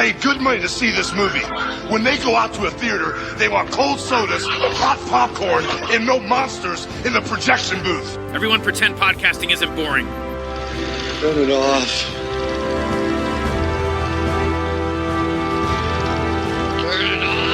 paid good money to see this movie. When they go out to a theater, they want cold sodas, hot popcorn, and no monsters in the projection booth. Everyone pretend podcasting isn't boring. Turn it off. Turn it off.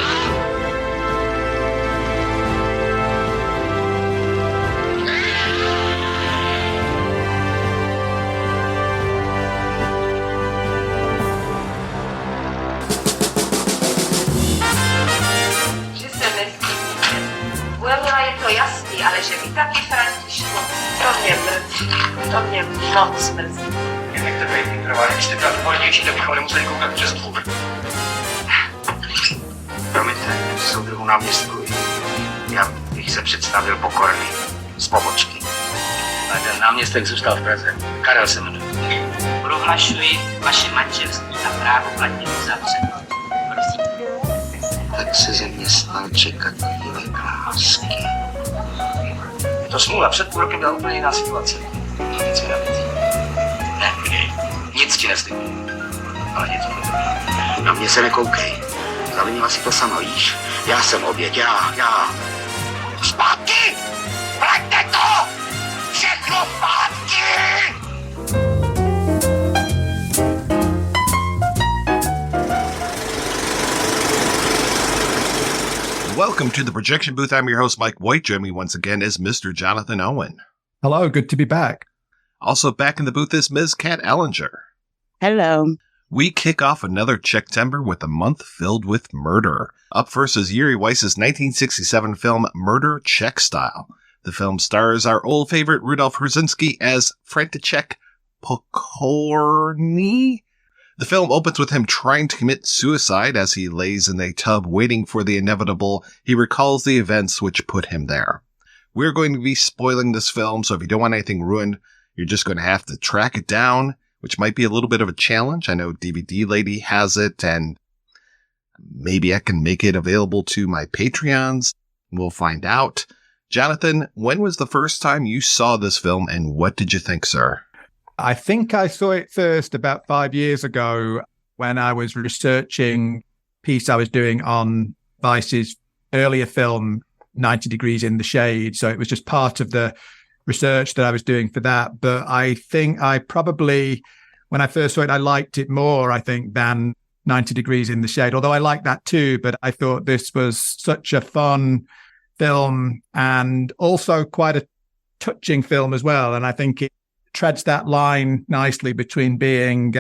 To jasný, ale že vy taky, Františku, to mě moc mrzí. Jen nechte být vytrvalý, když jste byla důvodnější, to bychom nemuseli koukat přes dvůr. Promiňte, soudruhu náměstku, já bych se představil Pokorný, z pobočky. Ale ten náměstek zůstal v Praze. Karel se jmenuje. Prohlašuji vaše manželství za právoplatně uzavřeno. Prosím. Tak se ze mě stal čekat chvíle lásky. Je to smůla, před půl rokem byla úplně jiná situace. Nic mi nabitý. Ne, nic ti neslíbím. Ale něco to bylo. Na mě se nekoukej. Zavinila si to sama, víš? Já jsem oběť, já. Zpátky! Vraťte to! Všechno zpátky! Welcome to the Projection Booth. I'm your host, Mike White. Joining me once again is Mr. Jonathan Owen. Hello, good to be back. Also back in the booth is Ms. Kat Ellinger. Hello. We kick off another Czechtember with a month filled with murder. Up first is Jiri Weiss's 1967 film Murder Czech Style. The film stars our old favorite Rudolf Hrušínský as František Pokorný. The film opens with him trying to commit suicide as he lays in a tub waiting for the inevitable. He recalls the events which put him there. We're going to be spoiling this film, so if you don't want anything ruined, you're just going to have to track it down, which might be a little bit of a challenge. I know DVD Lady has it, and maybe I can make it available to my Patreons. We'll find out. Jonathan, when was the first time you saw this film, and what did you think, sir? I think I saw it first about 5 years ago when I was researching a piece I was doing on Weiss's earlier film, 90 Degrees in the Shade. So it was just part of the research that I was doing for that. But I think I probably, when I first saw it, I liked it more, I think, than 90 Degrees in the Shade. Although I liked that too, but I thought this was such a fun film and also quite a touching film as well. And I think it treads that line nicely between being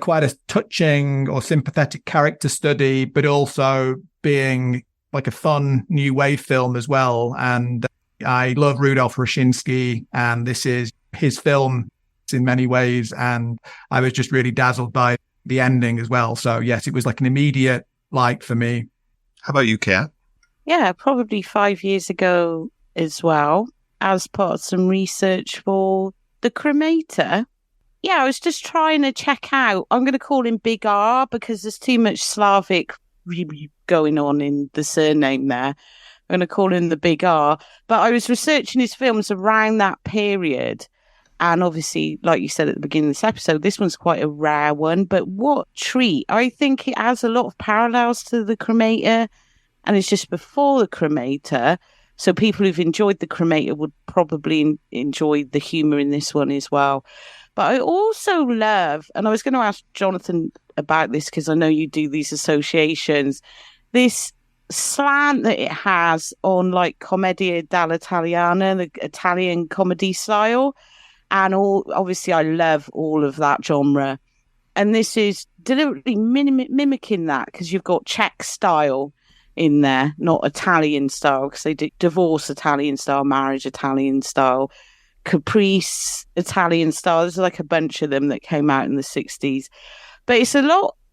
quite a touching or sympathetic character study, but also being like a fun new wave film as well. And I love Rudolf Hrušínský, and this is his film in many ways. And I was just really dazzled by the ending as well. So yes, it was like an immediate like for me. How about you, Kat? Yeah, probably 5 years ago as well, as part of some research for The Cremator. Yeah, I was just trying to check out. I'm going to call him Big R because there's too much Slavic going on in the surname there. I'm going to call him the Big R. But I was researching his films around that period. And obviously, like you said at the beginning of this episode, this one's quite a rare one. But what treat. I think it has a lot of parallels to The Cremator. And it's just before The Cremator. So people who've enjoyed The Cremator would probably enjoy the humour in this one as well. But I also love, and I was going to ask Jonathan about this because I know you do these associations, this slant that it has on like Commedia dell'Italiana, the Italian comedy style. And obviously I love all of that genre. And this is deliberately mimicking that because you've got Czech style in there, not Italian style, because they do divorce Italian style, marriage Italian style, Caprice Italian style. There's like a bunch of them that came out in the 60s. But it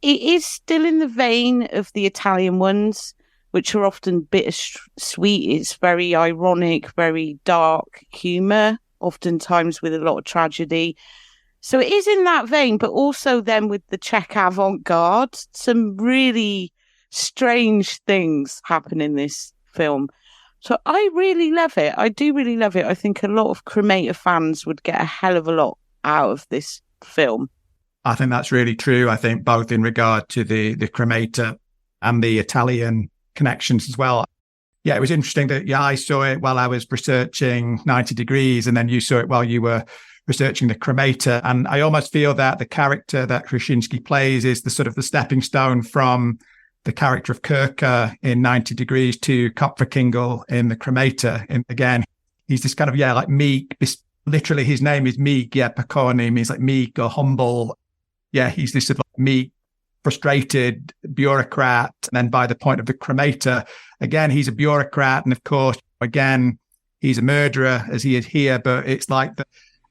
is still in the vein of the Italian ones, which are often bittersweet. It's very ironic, very dark humour, oftentimes with a lot of tragedy. So it is in that vein, but also then with the Czech avant-garde, some really strange things happen in this film. So I really love it. I do really love it. I think a lot of Cremator fans would get a hell of a lot out of this film. I think that's really true. I think both in regard to the cremator and the Italian connections as well. Yeah, it was interesting that I saw it while I was researching 90 Degrees, and then you saw it while you were researching the cremator. And I almost feel that the character that Hrušínský plays is the sort of the stepping stone from the character of Kirka in 90 Degrees to Kopfverkingel in the cremator. And again, he's this kind of, like Meek. Literally, his name is Meek. Pakonim means like meek or humble. Yeah, he's this sort of meek, frustrated bureaucrat. And then by the point of the cremator, again, he's a bureaucrat. And of course, again, he's a murderer as he is here. But it's like,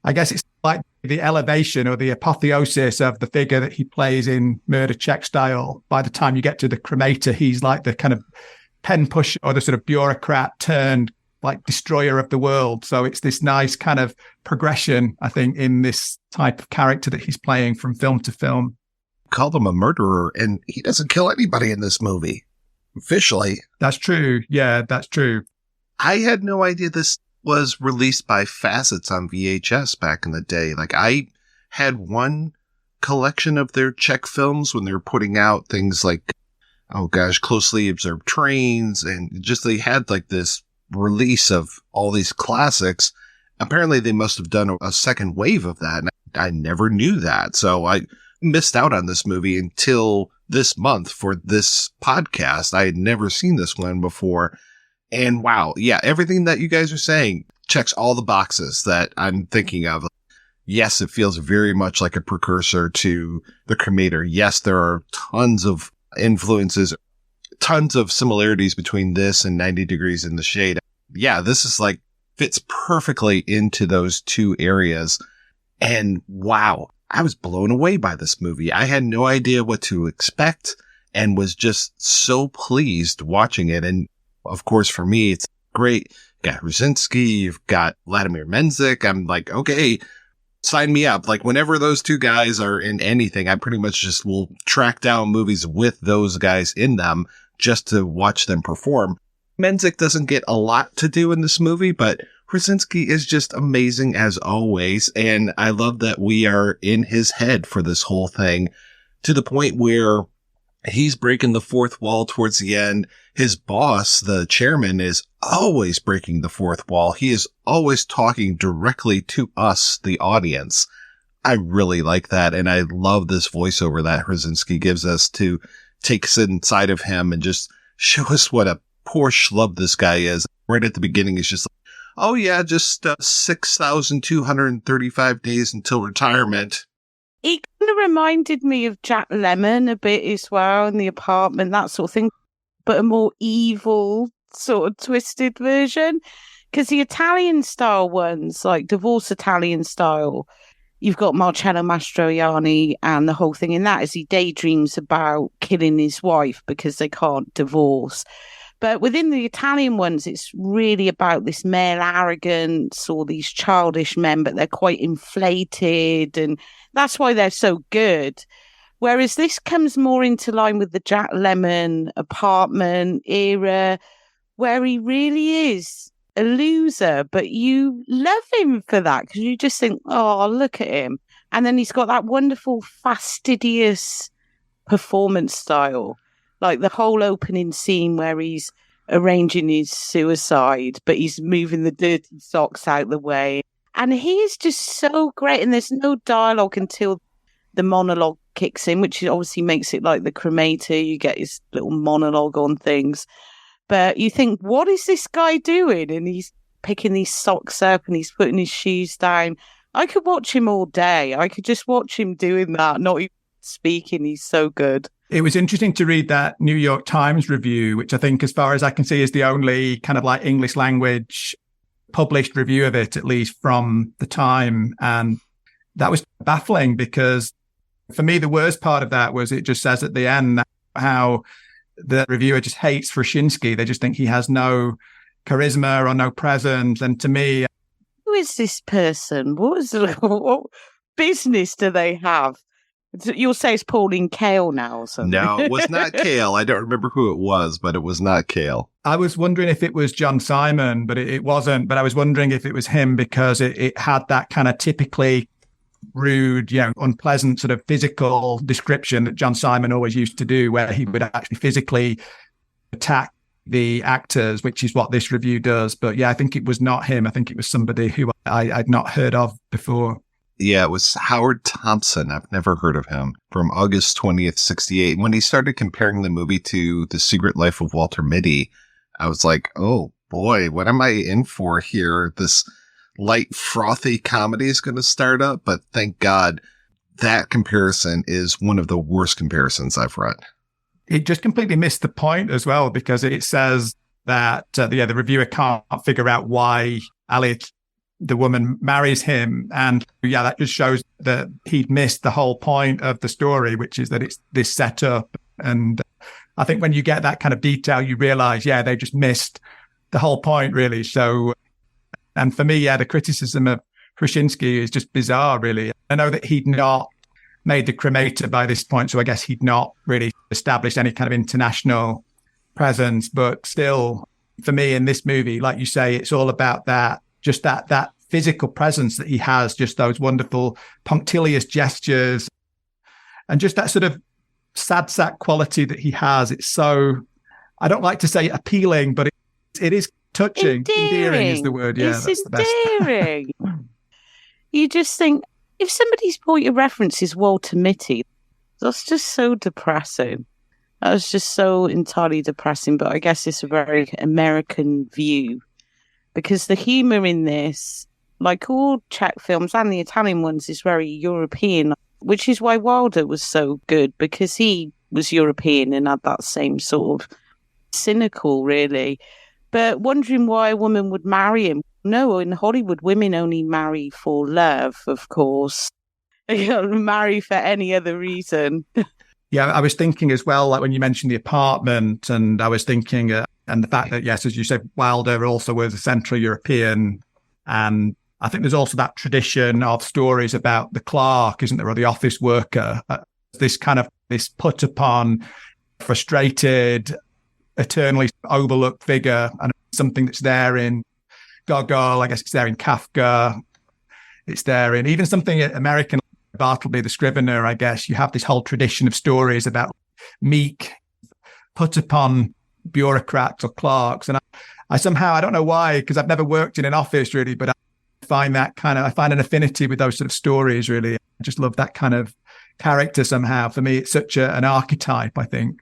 I guess it's like the elevation or the apotheosis of the figure that he plays in Murder Czech Style. By the time you get to the cremator, he's like the kind of pen pusher or the sort of bureaucrat turned like destroyer of the world. So it's this nice kind of progression, I think, in this type of character that he's playing from film to film. Called him a murderer, and he doesn't kill anybody in this movie. Officially. That's true. Yeah, that's true. I had no idea this was released by Facets on VHS back in the day. Like, I had one collection of their Czech films when they were putting out things like, Closely Observed Trains, and just they had like this release of all these classics. Apparently they must have done a second wave of that, and I never knew that. So I missed out on this movie until this month for this podcast. I had never seen this one before. And wow, yeah, everything that you guys are saying checks all the boxes that I'm thinking of. Yes, it feels very much like a precursor to The Cremator. Yes, there are tons of influences, tons of similarities between this and 90 Degrees in the Shade. Yeah, this is like fits perfectly into those two areas. And wow, I was blown away by this movie. I had no idea what to expect and was just so pleased watching it. And of course, for me, it's great. You've got Hrušínský, you've got Vladimir Menzik. I'm like, okay, sign me up. Like, whenever those two guys are in anything, I pretty much just will track down movies with those guys in them just to watch them perform. Menzik doesn't get a lot to do in this movie, but Hrušínský is just amazing as always. And I love that we are in his head for this whole thing to the point where he's breaking the fourth wall towards the end. His boss, the chairman, is always breaking the fourth wall. He is always talking directly to us, the audience. I really like that. And I love this voiceover that Hrušínský gives us to take us inside of him and just show us what a poor schlub this guy is. Right at the beginning, he's just like, oh yeah, just 6,235 days until retirement. He kind of reminded me of Jack Lemmon a bit as well in The Apartment, that sort of thing, but a more evil sort of twisted version. Because the Italian style ones, like Divorce Italian style, you've got Marcello Mastroianni, and the whole thing in that is he daydreams about killing his wife because they can't divorce. But within the Italian ones, it's really about this male arrogance or these childish men, but they're quite inflated. And that's why they're so good. Whereas this comes more into line with the Jack Lemmon Apartment era, where he really is a loser, but you love him for that because you just think, oh, look at him. And then he's got that wonderful fastidious performance style. Like the whole opening scene where he's arranging his suicide, but he's moving the dirty socks out the way. And he is just so great. And there's no dialogue until the monologue kicks in, which obviously makes it like The Cremator. You get his little monologue on things. But you think, what is this guy doing? And he's picking these socks up and he's putting his shoes down. I could watch him all day. I could just watch him doing that, not even speaking. He's so good. It was interesting to read that New York Times review, which I think, as far as I can see, is the only kind of like English language published review of it, at least from the time. And that was baffling because for me, the worst part of that was it just says at the end how the reviewer just hates Hrušínský. They just think he has no charisma or no presence. And to me, who is this person? What business do they have? You'll say it's Pauline Kael now or something. No, it was not Kael. I don't remember who it was, but it was not Kael. I was wondering if it was John Simon, but it wasn't. But I was wondering if it was him because it had that kind of typically rude, unpleasant sort of physical description that John Simon always used to do, where he would actually physically attack the actors, which is what this review does. But yeah, I think it was not him. I think it was somebody who I'd not heard of before. Yeah, it was Howard Thompson. I've never heard of him. From August 20th, 1968. When he started comparing the movie to The Secret Life of Walter Mitty, I was like, oh boy, what am I in for here? This light, frothy comedy is going to start up. But thank God that comparison is one of the worst comparisons I've read. It just completely missed the point as well, because it says that the reviewer can't figure out why Elliot, the woman, marries him. And yeah, that just shows that he'd missed the whole point of the story, which is that it's this setup. And I think when you get that kind of detail, you realize, yeah, they just missed the whole point, really. So, and for me, yeah, the criticism of Hrušínský is just bizarre, really. I know that he'd not made The Cremator by this point, so I guess he'd not really established any kind of international presence. But still, for me, in this movie, like you say, it's all about that, just that physical presence that he has, just those wonderful punctilious gestures, and just that sort of sad sack quality that he has. It's so, I don't like to say appealing, but it is touching. Endearing is the word. Yeah, it's that's endearing. The best. You just think, if somebody's point of reference is Walter Mitty, that's just so depressing. That was just so entirely depressing. But I guess it's a very American view, because the humour in this, like all Czech films and the Italian ones, is very European, which is why Wilder was so good, because he was European and had that same sort of cynical, really. But wondering why a woman would marry him. No, in Hollywood, women only marry for love, of course. They don't marry for any other reason. Yeah, I was thinking as well, like when you mentioned the apartment, and I was thinking, and the fact that, yes, as you said, Wilder also was a Central European. And I think there's also that tradition of stories about the clerk, isn't there, or the office worker, this put upon, frustrated, eternally overlooked figure, and something that's there in Gogol, I guess it's there in Kafka, it's there in even something American, Bartleby the Scrivener, I guess. You have this whole tradition of stories about meek, put upon bureaucrats or clerks. And I somehow, I don't know why, because I've never worked in an office really, but I find an affinity with those sort of stories, really. I just love that kind of character somehow. For me, it's such an archetype, I think.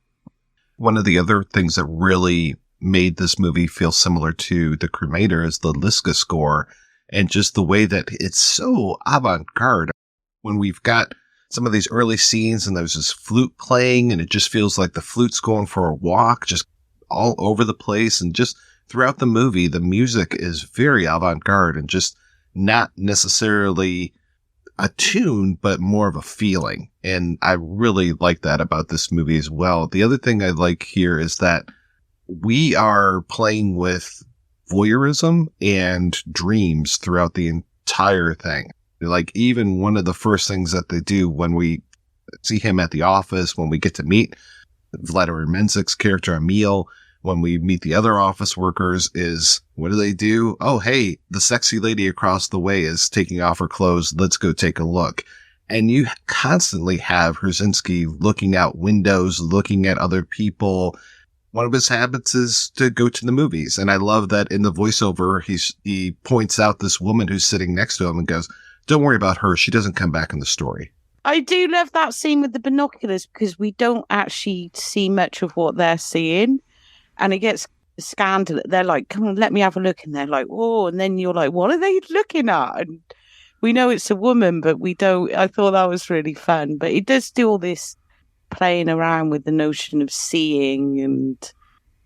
One of the other things that really made this movie feel similar to The Cremator is the Liska score, and just the way that it's so avant-garde. When we've got some of these early scenes and there's this flute playing, and it just feels like the flute's going for a walk, just all over the place. And just throughout the movie, the music is very avant-garde and just not necessarily a tune, but more of a feeling. And I really like that about this movie as well. The other thing I like here is that we are playing with voyeurism and dreams throughout the entire thing. Like, even one of the first things that they do when we see him at the office, when we get to meet Vladimir Menzik's character, Emil, when we meet the other office workers, is what do? Oh, hey, the sexy lady across the way is taking off her clothes. Let's go take a look. And you constantly have Hrušínský looking out windows, looking at other people. One of his habits is to go to the movies. And I love that in the voiceover, he points out this woman who's sitting next to him and goes, don't worry about her. She doesn't come back in the story. I do love that scene with the binoculars, because we don't actually see much of what they're seeing. And it gets scandalous. They're like, come on, let me have a look. And they're like, whoa. And then you're like, what are they looking at? And we know it's a woman, but we don't. I thought that was really fun. But it does do all this playing around with the notion of seeing, and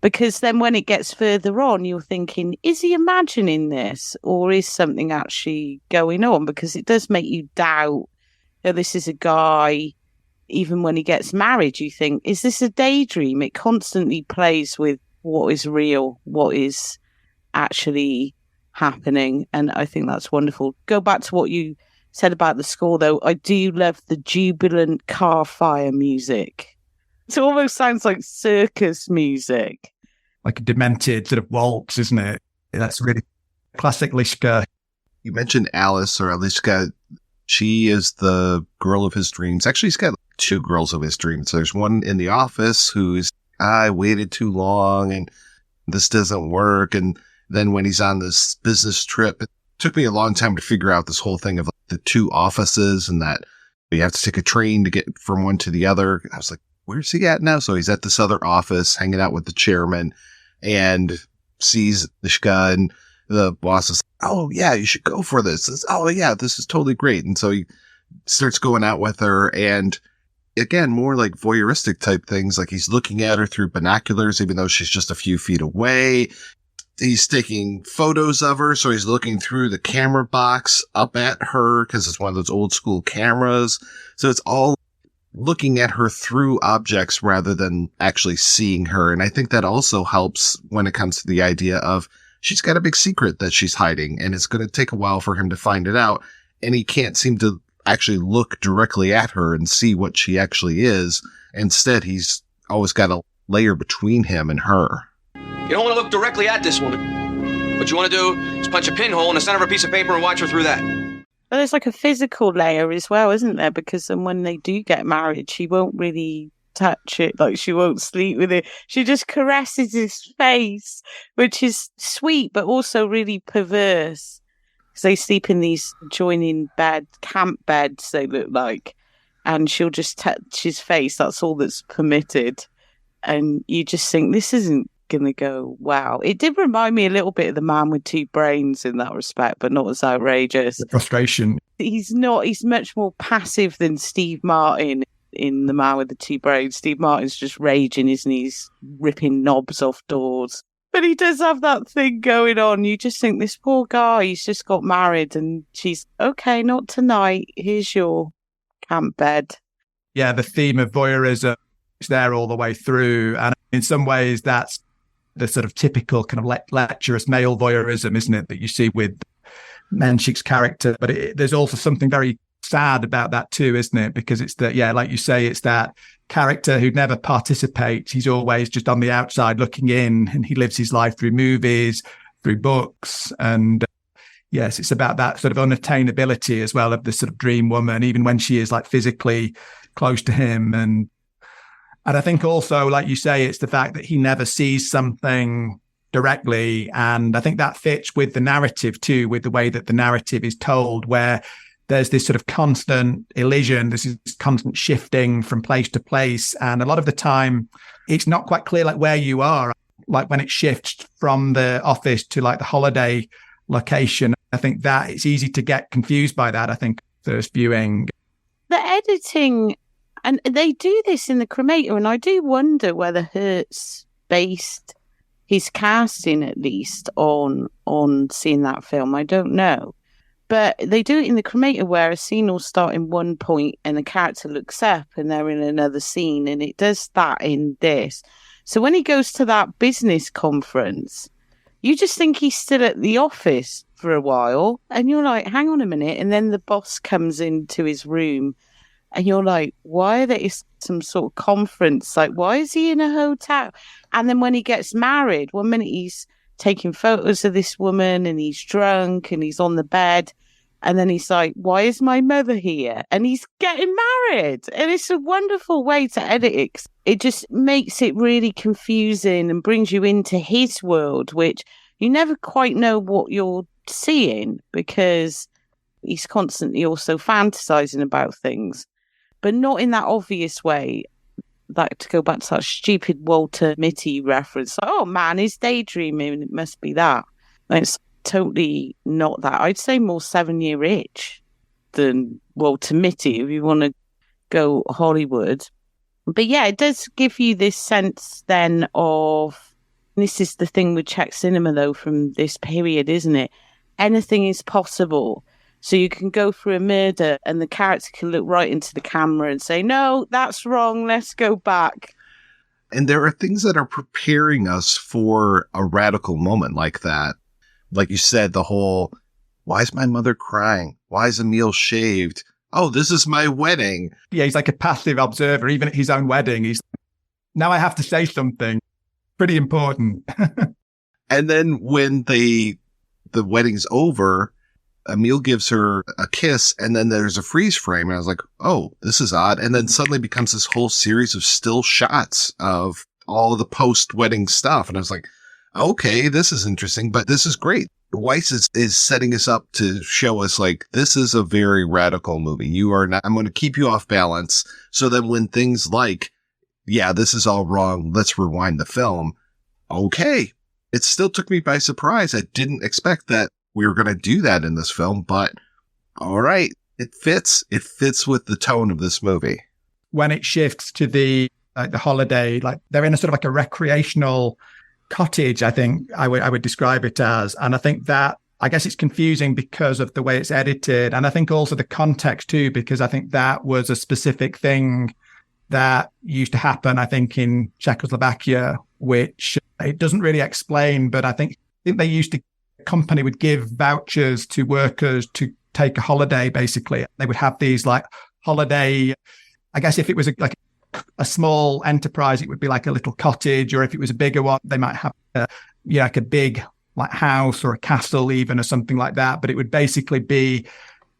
because then when it gets further on, you're thinking, is he imagining this, or is something actually going on? Because it does make you doubt, this is a guy. Even when he gets married, you think, is this a daydream? It constantly plays with what is real, what is actually happening. And I think that's wonderful. Go back to what you said about the score, though. I do love the jubilant car fire music. It almost sounds like circus music. Like a demented sort of waltz, isn't it? That's really classic Liska. You mentioned Alice or Aliska. She is the girl of his dreams. Actually, he's got two girls of his dreams. There's one in the office who's, I waited too long and this doesn't work. And then when he's on this business trip, it took me a long time to figure out this whole thing of the two offices and that you have to take a train to get from one to the other. I was like, where's he at now? So he's at this other office hanging out with the chairman and sees Nishka, and the boss is, oh yeah, you should go for this. Oh yeah, this is totally great. And so he starts going out with her, and again, more like voyeuristic type things. Like he's looking at her through binoculars, even though she's just a few feet away. He's taking photos of her. So he's looking through the camera box up at her because it's one of those old school cameras. So it's all looking at her through objects rather than actually seeing her. And I think that also helps when it comes to the idea of she's got a big secret that she's hiding, and it's going to take a while for him to find it out. And he can't seem to actually look directly at her and see what she actually is. Instead, he's always got a layer between him and her. You don't want to look directly at this woman. What you want to do is punch a pinhole in the center of a piece of paper and watch her through that. But there's like a physical layer as well, isn't there? Because then when they do get married, she won't really touch it. Like, she won't sleep with it. She just caresses his face, which is sweet, but also really perverse. Because they sleep in these adjoining camp beds, they look like. And she'll just touch his face. That's all that's permitted. And you just think, this isn't going to go, wow. It did remind me a little bit of The Man with Two Brains in that respect, but not as outrageous. The frustration. He's much more passive than Steve Martin in The Man with the Two Brains. Steve Martin's just raging, isn't he? He's ripping knobs off doors. But he does have that thing going on. You just think, this poor guy, he's just got married and she's, okay, not tonight. Here's your camp bed. Yeah, the theme of voyeurism is there all the way through. And in some ways, that's the sort of typical kind of lecherous male voyeurism, isn't it, that you see with Menchik's character. But there's also something very sad about that too, isn't it? Because it's that, yeah, like you say, it's that character who never participates. He's always just on the outside looking in, and he lives his life through movies, through books. And yes, it's about that sort of unattainability as well of the sort of dream woman, even when she is like physically close to him. And I think also, like you say, it's the fact that he never sees something directly. And I think that fits with the narrative too, with the way that the narrative is told, where there's this sort of constant elision, this is constant shifting from place to place. And a lot of the time, it's not quite clear like where you are, like when it shifts from the office to like the holiday location. I think that it's easy to get confused by that, I think, first viewing. The editing, and they do this in The Cremator, and I do wonder whether Hertz based his casting at least on seeing that film. I don't know. But they do it in The Cremator where a scene will start in one point and the character looks up and they're in another scene, and it does that in this. So when he goes to that business conference, you just think he's still at the office for a while, and you're like, hang on a minute. And then the boss comes into his room and you're like, why are they some sort of conference? Like, why is he in a hotel? And then when he gets married, one minute he's taking photos of this woman and he's drunk and he's on the bed, and then he's like, why is my mother here? And he's getting married. And it's a wonderful way to edit it. It just makes it really confusing and brings you into his world, which you never quite know what you're seeing, because he's constantly also fantasizing about things, but not in that obvious way. Like, to go back to that stupid Walter Mitty reference, like, oh man, he's daydreaming, it must be that. And it's totally not that. I'd say more 7 Year Itch than Walter Mitty if you want to go Hollywood. But yeah, it does give you this sense then of, this is the thing with Czech cinema though from this period, isn't it? Anything is possible. So you can go through a murder and the character can look right into the camera and say, no, that's wrong, let's go back. And there are things that are preparing us for a radical moment like that. Like you said, the whole, why is my mother crying? Why is Emil shaved? Oh, this is my wedding. Yeah, he's like a passive observer, even at his own wedding. He's, now I have to say something pretty important. And then when the wedding's over, Emil gives her a kiss, and then there's a freeze frame, and I was like, oh, this is odd. And then suddenly becomes this whole series of still shots of all the post-wedding stuff. And I was like, okay, this is interesting, but this is great. Weiss is setting us up to show us, like, this is a very radical movie. You are not, I'm going to keep you off balance. So then when things like, yeah, this is all wrong, let's rewind the film. Okay. It still took me by surprise. I didn't expect that we were going to do that in this film, but all right. It fits. It fits with the tone of this movie. When it shifts to the holiday, like they're in a sort of like a recreational cottage, I think I would describe it as. And I think that, I guess it's confusing because of the way it's edited. And I think also the context too, because I think that was a specific thing that used to happen, I think, in Czechoslovakia, which it doesn't really explain, but I think they used to, the company would give vouchers to workers to take a holiday, basically. They would have these like holiday, I guess if it was like a small enterprise, it would be like a little cottage, or if it was a bigger one, they might have like a big like house or a castle even, or something like that. But it would basically be,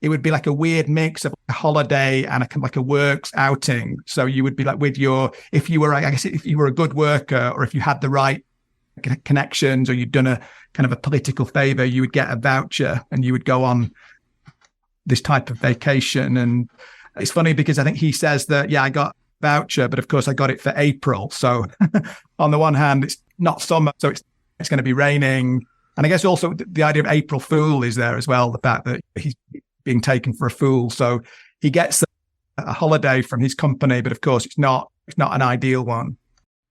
it would be like a weird mix of a holiday and like a works outing. So you would be like with your, if you were a good worker, or if you had the right connections, or you'd done a kind of a political favor, you would get a voucher and you would go on this type of vacation. And it's funny because I think he says that, yeah, I got a voucher, but of course I got it for April. So on the one hand, it's not summer, so it's going to be raining. And I guess also the idea of April Fool is there as well, the fact that he's being taken for a fool. So he gets a holiday from his company, but of course it's not an ideal one.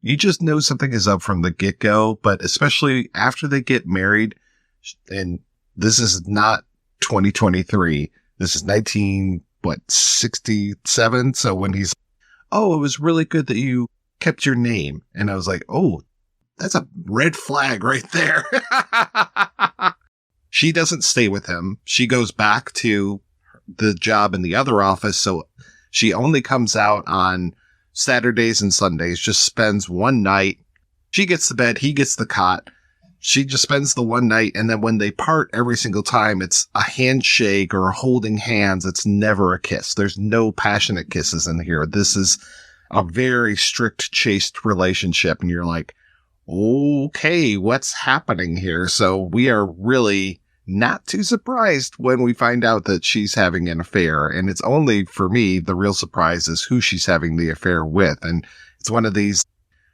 You just know something is up from the get-go, but especially after they get married, and this is not 2023, this is 1967. So when he's, oh, it was really good that you kept your name. And I was like, oh, that's a red flag right there. She doesn't stay with him. She goes back to the job in the other office. So she only comes out on Saturdays and Sundays, just spends one night. She gets the bed, he gets the cot. She just spends the one night. And then when they part every single time, it's a handshake or holding hands. It's never a kiss. There's no passionate kisses in here. This is a very strict, chaste relationship. And you're like, okay, what's happening here? So we are really not too surprised when we find out that she's having an affair. And it's only, for me, the real surprise is who she's having the affair with. And it's one of these,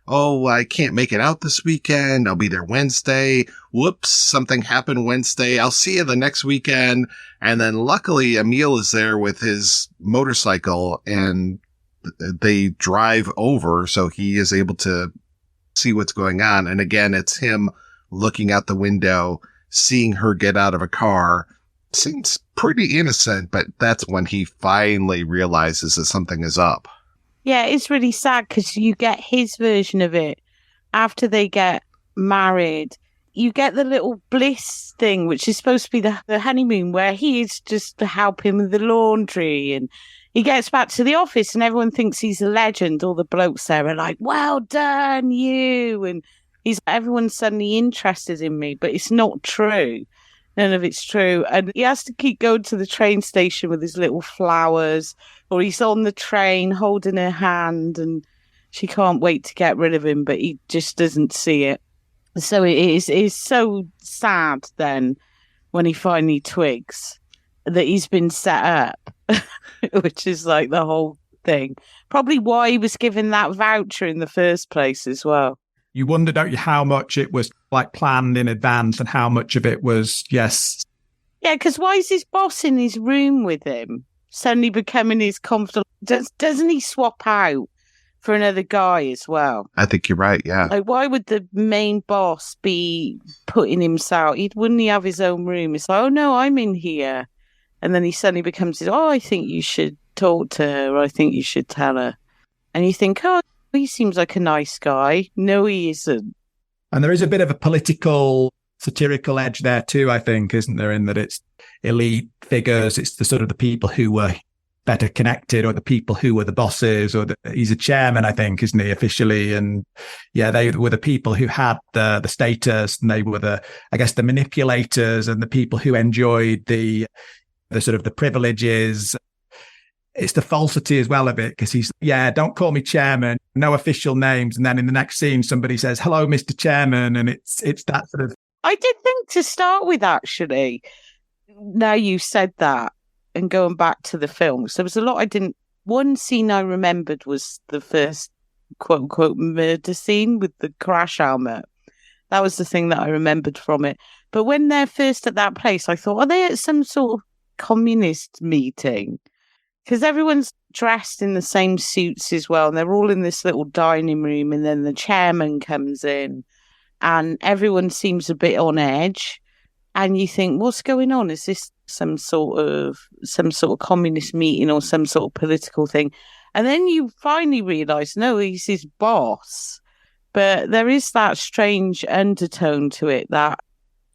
oh, I can't make it out this weekend. I'll be there Wednesday. Whoops, something happened Wednesday. I'll see you the next weekend. And then luckily Emil is there with his motorcycle and they drive over. So he is able to see what's going on. And again, it's him looking out the window, seeing her get out of a car. Seems pretty innocent, but that's when he finally realizes that something is up. Yeah, it's really sad because you get his version of it after they get married. You get the little bliss thing, which is supposed to be the honeymoon, where he is just to help him with the laundry, and he gets back to the office and everyone thinks he's a legend. All the blokes there are like, well done, you. And everyone's suddenly interested in me, but it's not true. None of it's true. And he has to keep going to the train station with his little flowers, or he's on the train holding her hand and she can't wait to get rid of him, but he just doesn't see it. So it is so sad then when he finally twigs that he's been set up, which is like the whole thing. Probably why he was given that voucher in the first place as well. You wonder, don't you, how much it was like planned in advance and how much of it was, yes. Yeah, because why is his boss in his room with him, suddenly becoming his confidant? Doesn't he swap out for another guy as well? I think you're right, yeah. Like, why would the main boss be putting himself? Wouldn't he have his own room? It's like, oh no, I'm in here. And then he suddenly becomes, I think you should talk to her, or I think you should tell her. And you think, oh, he seems like a nice guy. No, he isn't. And there is a bit of a political, satirical edge there too, I think, isn't there? In that it's elite figures. It's the sort of the people who were better connected, or the people who were the bosses, or he's a chairman, I think, isn't he, officially? And yeah, they were the people who had the status, and they were the manipulators and the people who enjoyed the sort of the privileges. It's the falsity as well of it, because he's, don't call me chairman, no official names. And then in the next scene, somebody says, hello, Mr. Chairman. And it's that sort of. I did think to start with, actually, now you said that, and going back to the films, there was a lot one scene I remembered was the first quote unquote murder scene with the crash helmet. That was the thing that I remembered from it. But when they're first at that place, I thought, are they at some sort of communist meeting? Because everyone's dressed in the same suits as well, and they're all in this little dining room, and then the chairman comes in, and everyone seems a bit on edge. And you think, what's going on? Is this some sort of communist meeting or some sort of political thing? And then you finally realise, no, he's his boss. But there is that strange undertone to it that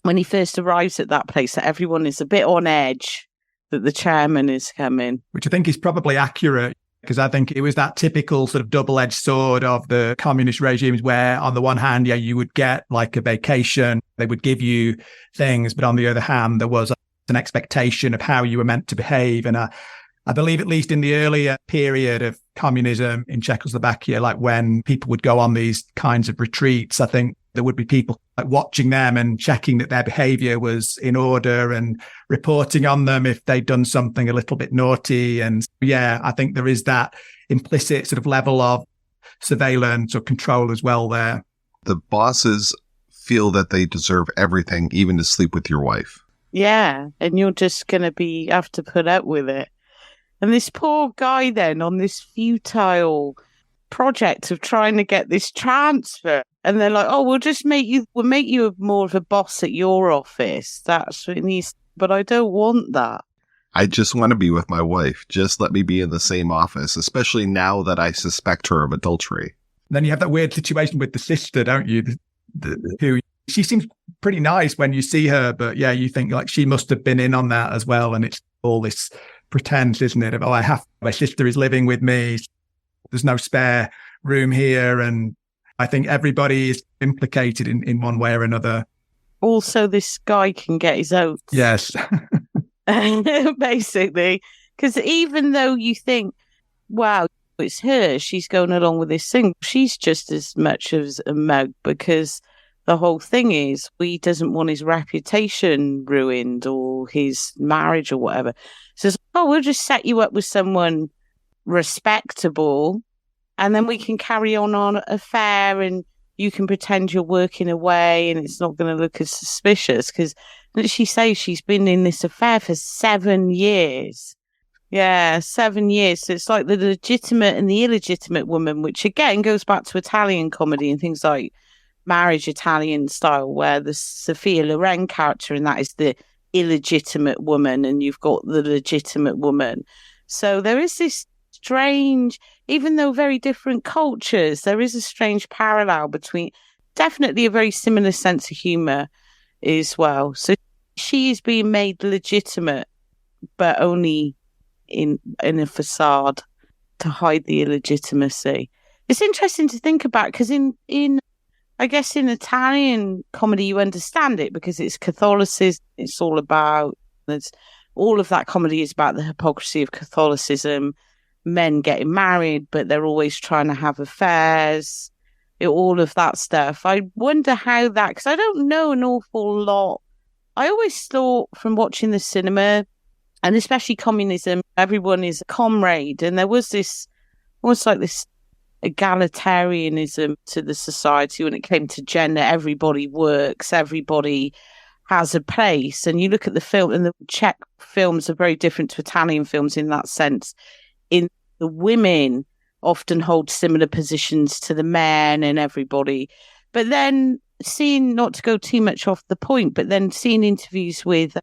when he first arrives at that place, that everyone is a bit on edge that the chairman is coming. Which I think is probably accurate, because I think it was that typical sort of double-edged sword of the communist regimes where, on the one hand, you would get like a vacation, they would give you things, but on the other hand, there was an expectation of how you were meant to behave. And I believe, at least in the earlier period of communism in Czechoslovakia, like when people would go on these kinds of retreats, I think there would be people like watching them and checking that their behavior was in order and reporting on them if they'd done something a little bit naughty. And I think there is that implicit sort of level of surveillance or control as well there. The bosses feel that they deserve everything, even to sleep with your wife. Yeah, and you're just going to have to put up with it. And this poor guy then on this futile project of trying to get this transfer, and they're like, oh, we'll make you more of a boss at your office. That's what it needs. But I don't want that. I just want to be with my wife. Just let me be in the same office, especially now that I suspect her of adultery. Then you have that weird situation with the sister, don't you? Who she seems pretty nice when you see her, but you think like she must have been in on that as well. And it's all this pretense, isn't it? Of, my sister is living with me. There's no spare room here. And I think everybody is implicated in one way or another. Also, this guy can get his oats. Yes. Basically. Because even though you think, wow, it's her, she's going along with this thing, she's just as much as a mug, because the whole thing is he doesn't want his reputation ruined or his marriage or whatever. So, we'll just set you up with someone respectable, and then we can carry on an affair, and you can pretend you're working away, and it's not going to look as suspicious. Because she says she's been in this affair for 7 years. Yeah, 7 years. So it's like the legitimate and the illegitimate woman, which again goes back to Italian comedy and things like Marriage Italian Style, where the Sophia Loren character in that is the illegitimate woman, and you've got the legitimate woman. So there is this strange, even though very different cultures, there is a strange parallel between, definitely a very similar sense of humour as well. So she is being made legitimate, but only in a facade to hide the illegitimacy. It's interesting to think about, because in I guess in Italian comedy you understand it because it's Catholicism. It's all about, all of that comedy is about the hypocrisy of Catholicism, men getting married, but they're always trying to have affairs, all of that stuff. I wonder how that, because I don't know an awful lot. I always thought from watching the cinema, and especially communism, everyone is a comrade. And there was this, almost like this egalitarianism to the society when it came to gender. Everybody works, everybody has a place. And you look at the film, and the Czech films are very different to Italian films in that sense. In the women often hold similar positions to the men and everybody. But then seeing, not to go too much off the point, but then seeing interviews with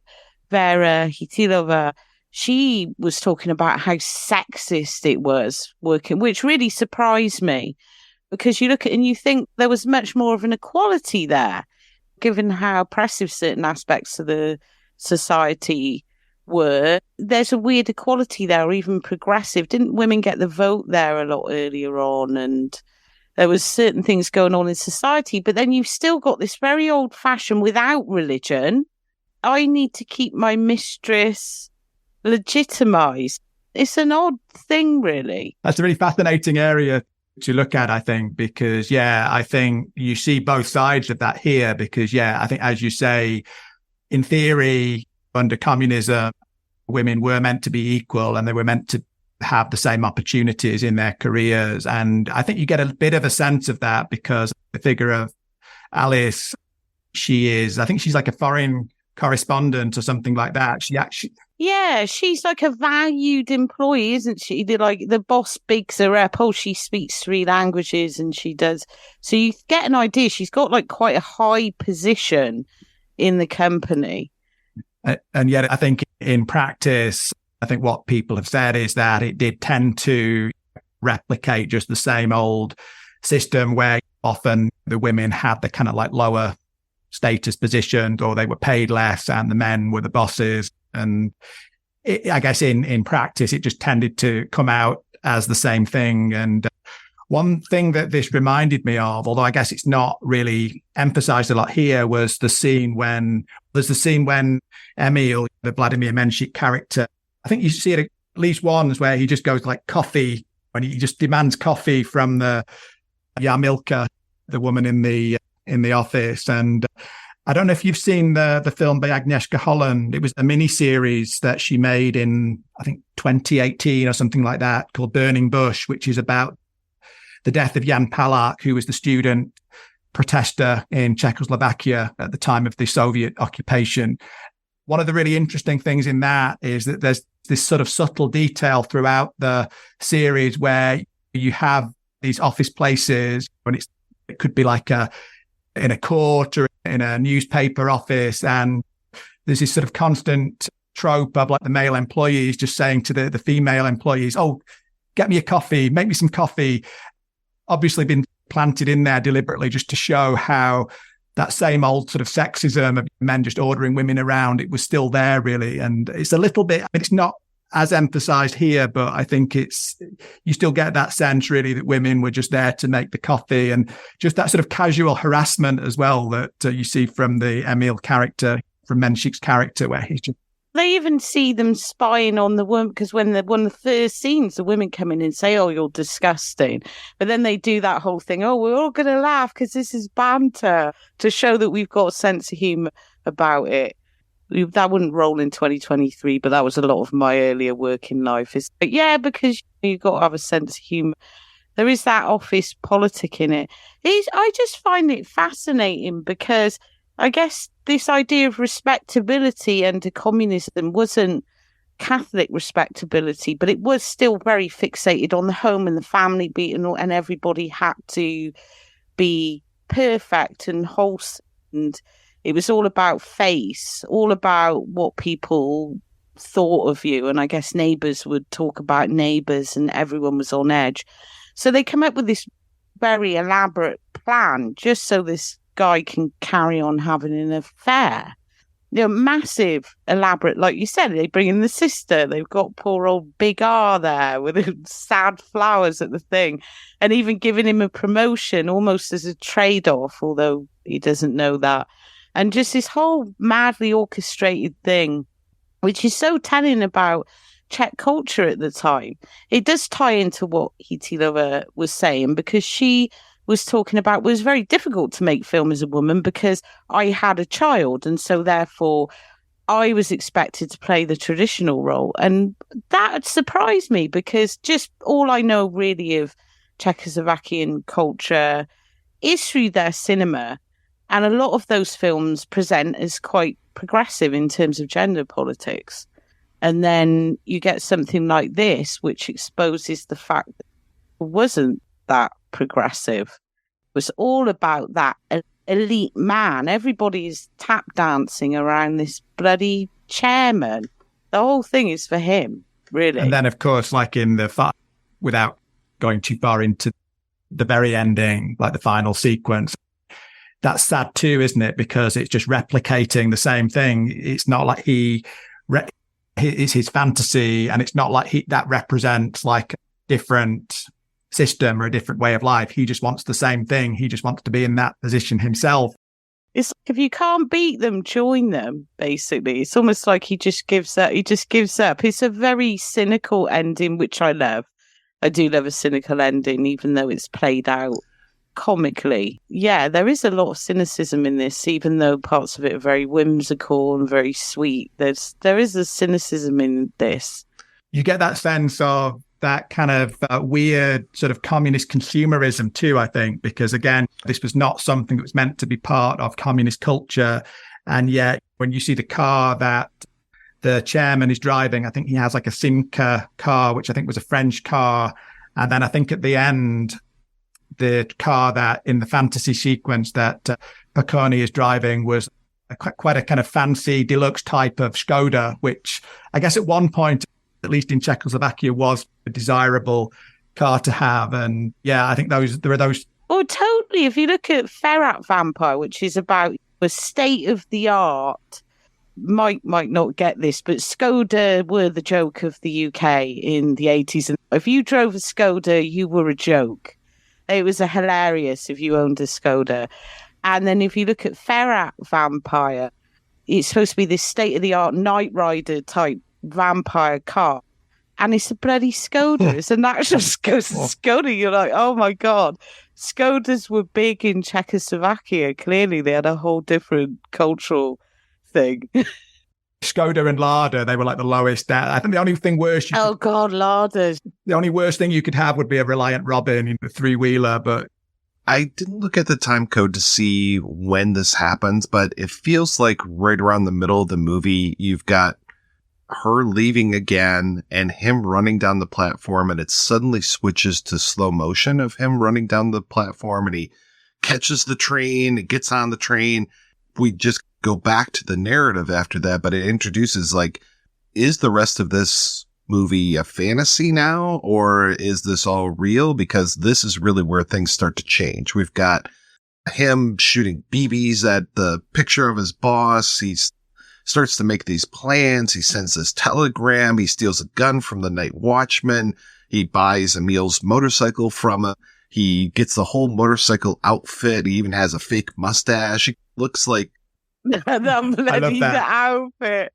Vera Chytilova, she was talking about how sexist it was working, which really surprised me, because you look at it and you think there was much more of an equality there, given how oppressive certain aspects of the society were, there's a weird equality there, or even progressive. Didn't women get the vote there a lot earlier on? And there was certain things going on in society, but then you've still got this very old fashioned without religion. I need to keep my mistress legitimized. It's an odd thing, really. That's a really fascinating area to look at, I think, because, I think you see both sides of that here because, I think, as you say, in theory, under communism, women were meant to be equal and they were meant to have the same opportunities in their careers. And I think you get a bit of a sense of that because the figure of Alice, I think she's like a foreign correspondent or something like that. She's like a valued employee, isn't she? The boss bigs her up. Oh, she speaks 3 languages and she does. So you get an idea. She's got like quite a high position in the company. And yet I think in practice, I think what people have said is that it did tend to replicate just the same old system where often the women had the kind of like lower status positions or they were paid less and the men were the bosses. And I guess in practice, it just tended to come out as the same thing. And one thing that this reminded me of, although I guess it's not really emphasized a lot here, was the scene when Emil, the Vladimir Menshik character, I think you see it at least once where he just goes like coffee, when he just demands coffee from the Yarmilka, the woman in the office. And I don't know if you've seen the film by Agnieszka Holland. It was a mini series that she made in, I think, 2018 or something like that, called Burning Bush, which is about the death of Jan Palach, who was the student protester in Czechoslovakia at the time of the Soviet occupation. One of the really interesting things in that is that there's this sort of subtle detail throughout the series where you have these office places, and it could be like in a court or in a newspaper office, and there's this sort of constant trope of like the male employees just saying to the female employees, "Oh, get me a coffee, make me some coffee." Obviously been planted in there deliberately just to show how that same old sort of sexism of men just ordering women around, it was still there really. And it's a little bit, it's not as emphasized here, but I think you still get that sense really that women were just there to make the coffee, and just that sort of casual harassment as well that you see from the Emil character, from Menshik's character, where he's just... They even see them spying on the woman, because one of the first scenes, the women come in and say, "Oh, you're disgusting." But then they do that whole thing, "Oh, we're all going to laugh because this is banter," to show that we've got a sense of humour about it. That wouldn't roll in 2023, but that was a lot of my earlier work in life. Because you've got to have a sense of humour. There is that office politic in it. I just find it fascinating because I guess this idea of respectability under communism wasn't Catholic respectability, but it was still very fixated on the home and the family beating, and everybody had to be perfect and wholesome. And it was all about face, all about what people thought of you. And I guess neighbours would talk about neighbours and everyone was on edge. So they come up with this very elaborate plan just so this guy can carry on having an affair. Massive, elaborate, like you said, they bring in the sister. They've got poor old Big R there with the sad flowers at the thing, and even giving him a promotion almost as a trade-off, although he doesn't know that. And just this whole madly orchestrated thing, which is so telling about Czech culture at the time. It does tie into what Chytilova was saying, because she was talking about it was very difficult to make film as a woman because I had a child, and so therefore I was expected to play the traditional role. And that surprised me, because just all I know really of Czechoslovakian culture is through their cinema, and a lot of those films present as quite progressive in terms of gender politics. And then you get something like this, which exposes the fact that it wasn't that progressive. It was all about that elite man. Everybody's tap dancing around this bloody chairman. The whole thing is for him, really. And then, of course, like in without going too far into the very ending, like the final sequence, that's sad too, isn't it? Because it's just replicating the same thing. It's not like he is his fantasy, and it's not like that represents like a different system or a different way of life. He just wants the same thing. He just wants to be in that position himself. It's like if you can't beat them, join them, basically. It's almost like he just gives up. It's a very cynical ending, which I love. I do love a cynical ending, even though it's played out comically. Yeah, there is a lot of cynicism in this, even though parts of it are very whimsical and very sweet. There is a cynicism in this. You get that sense of that kind of weird sort of communist consumerism too, I think, because again, this was not something that was meant to be part of communist culture. And yet when you see the car that the chairman is driving, I think he has like a Simca car, which I think was a French car. And then I think at the end, the car that in the fantasy sequence that Perconi is driving was quite a kind of fancy deluxe type of Skoda, which I guess at one point, at least in Czechoslovakia, was a desirable car to have. And yeah, I think there are those. Oh, totally. If you look at Ferrat Vampire, which is about a state of the art, might not get this, but Skoda were the joke of the UK in the 80s. And if you drove a Skoda, you were a joke. It was hilarious if you owned a Skoda. And then if you look at Ferrat Vampire, it's supposed to be this state of the art Knight Rider type vampire car, and it's a bloody Skoda. It's an actual Skoda. You're like, oh my god, Skodas were big in Czechoslovakia. Clearly they had a whole different cultural thing. Skoda and Lada, they were like the lowest. I think the only thing worse Lada, the only worst thing you could have would be a Reliant Robin, the three-wheeler. But I didn't look at the time code to see when this happens, but it feels like right around the middle of the movie, you've got her leaving again and him running down the platform, and it suddenly switches to slow motion of him running down the platform, and he catches the train, gets on the train. We just go back to the narrative after that, but it introduces like, is the rest of this movie a fantasy now, or is this all real? Because this is really where things start to change. We've got him shooting BBs at the picture of his boss. He's starts to make these plans. He sends this telegram. He steals a gun from the night watchman. He buys Emil's motorcycle from him. He gets the whole motorcycle outfit. He even has a fake mustache. He looks like that bloody outfit.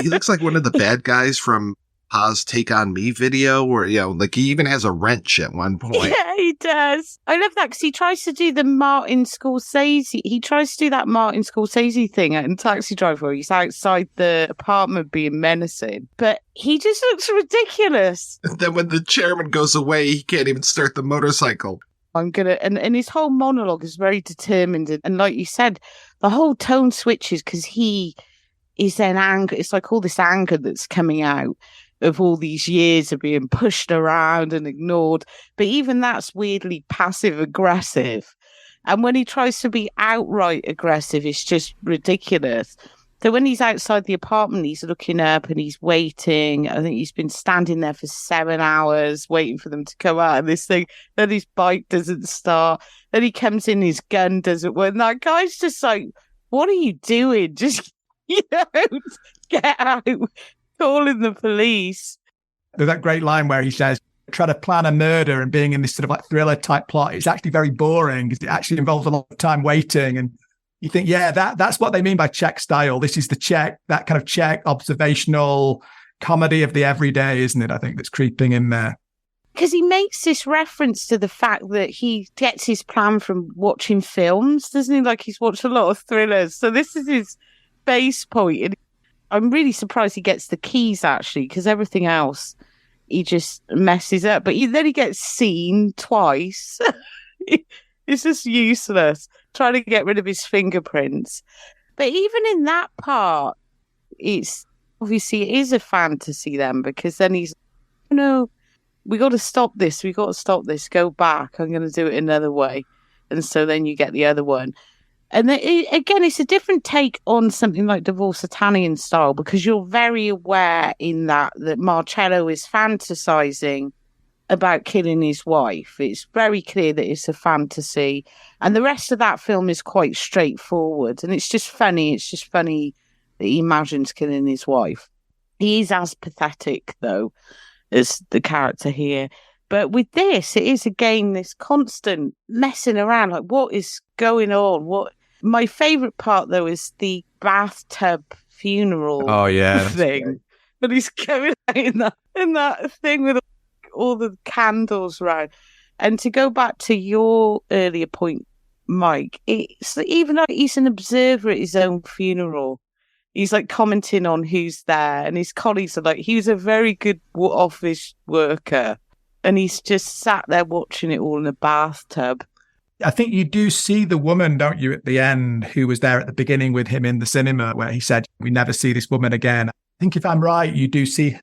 He looks like one of the bad guys from Ha's Take On Me video, where, you know, like he even has a wrench at one point. Yeah, he does. I love that because he tries to do the Martin Scorsese. He tries to do that Martin Scorsese thing in Taxi Driver where he's outside the apartment being menacing. But he just looks ridiculous. And then when the chairman goes away, he can't even start the motorcycle. And his whole monologue is very determined. And like you said, the whole tone switches because he is then angry. It's like all this anger that's coming out of all these years of being pushed around and ignored. But even that's weirdly passive aggressive. And when he tries to be outright aggressive, it's just ridiculous. So when he's outside the apartment, he's looking up and he's waiting. I think he's been standing there for 7 hours waiting for them to come out of this thing. Then his bike doesn't start. Then he comes in, his gun doesn't work. And that guy's just like, what are you doing? Just, get out. Calling the police. There's that great line where he says, try to plan a murder and being in this sort of like thriller type plot, it's actually very boring because it actually involves a lot of time waiting. And you think, yeah, that's what they mean by Czech style. This is the Czech, that kind of Czech observational comedy of the everyday, isn't it? I think that's creeping in there. Because he makes this reference to the fact that he gets his plan from watching films, doesn't he? Like he's watched a lot of thrillers. So this is his base point. And I'm really surprised he gets the keys, actually, because everything else he just messes up. But then he gets seen twice. It's just useless, trying to get rid of his fingerprints. But even in that part, it's obviously it is a fantasy then, because then he's, no, we got to stop this. We got to stop this. Go back. I'm going to do it another way. And so then you get the other one. And then again, it's a different take on something like Divorce Italian Style, because you're very aware in that Marcello is fantasizing about killing his wife. It's very clear that it's a fantasy. And the rest of that film is quite straightforward. And it's just funny. It's just funny that he imagines killing his wife. He is as pathetic, though, as the character here. But with this, it is, again, this constant messing around. Like, what is going on? My favourite part, though, is the bathtub funeral thing. But he's going out in that thing with all the candles around. And to go back to your earlier point, Mike, it's even though he's an observer at his own funeral, he's like commenting on who's there, and his colleagues are like, he was a very good office worker, and he's just sat there watching it all in a bathtub. I think you do see the woman, don't you, at the end, who was there at the beginning with him in the cinema, where he said, "We never see this woman again." I think if I'm right, you do see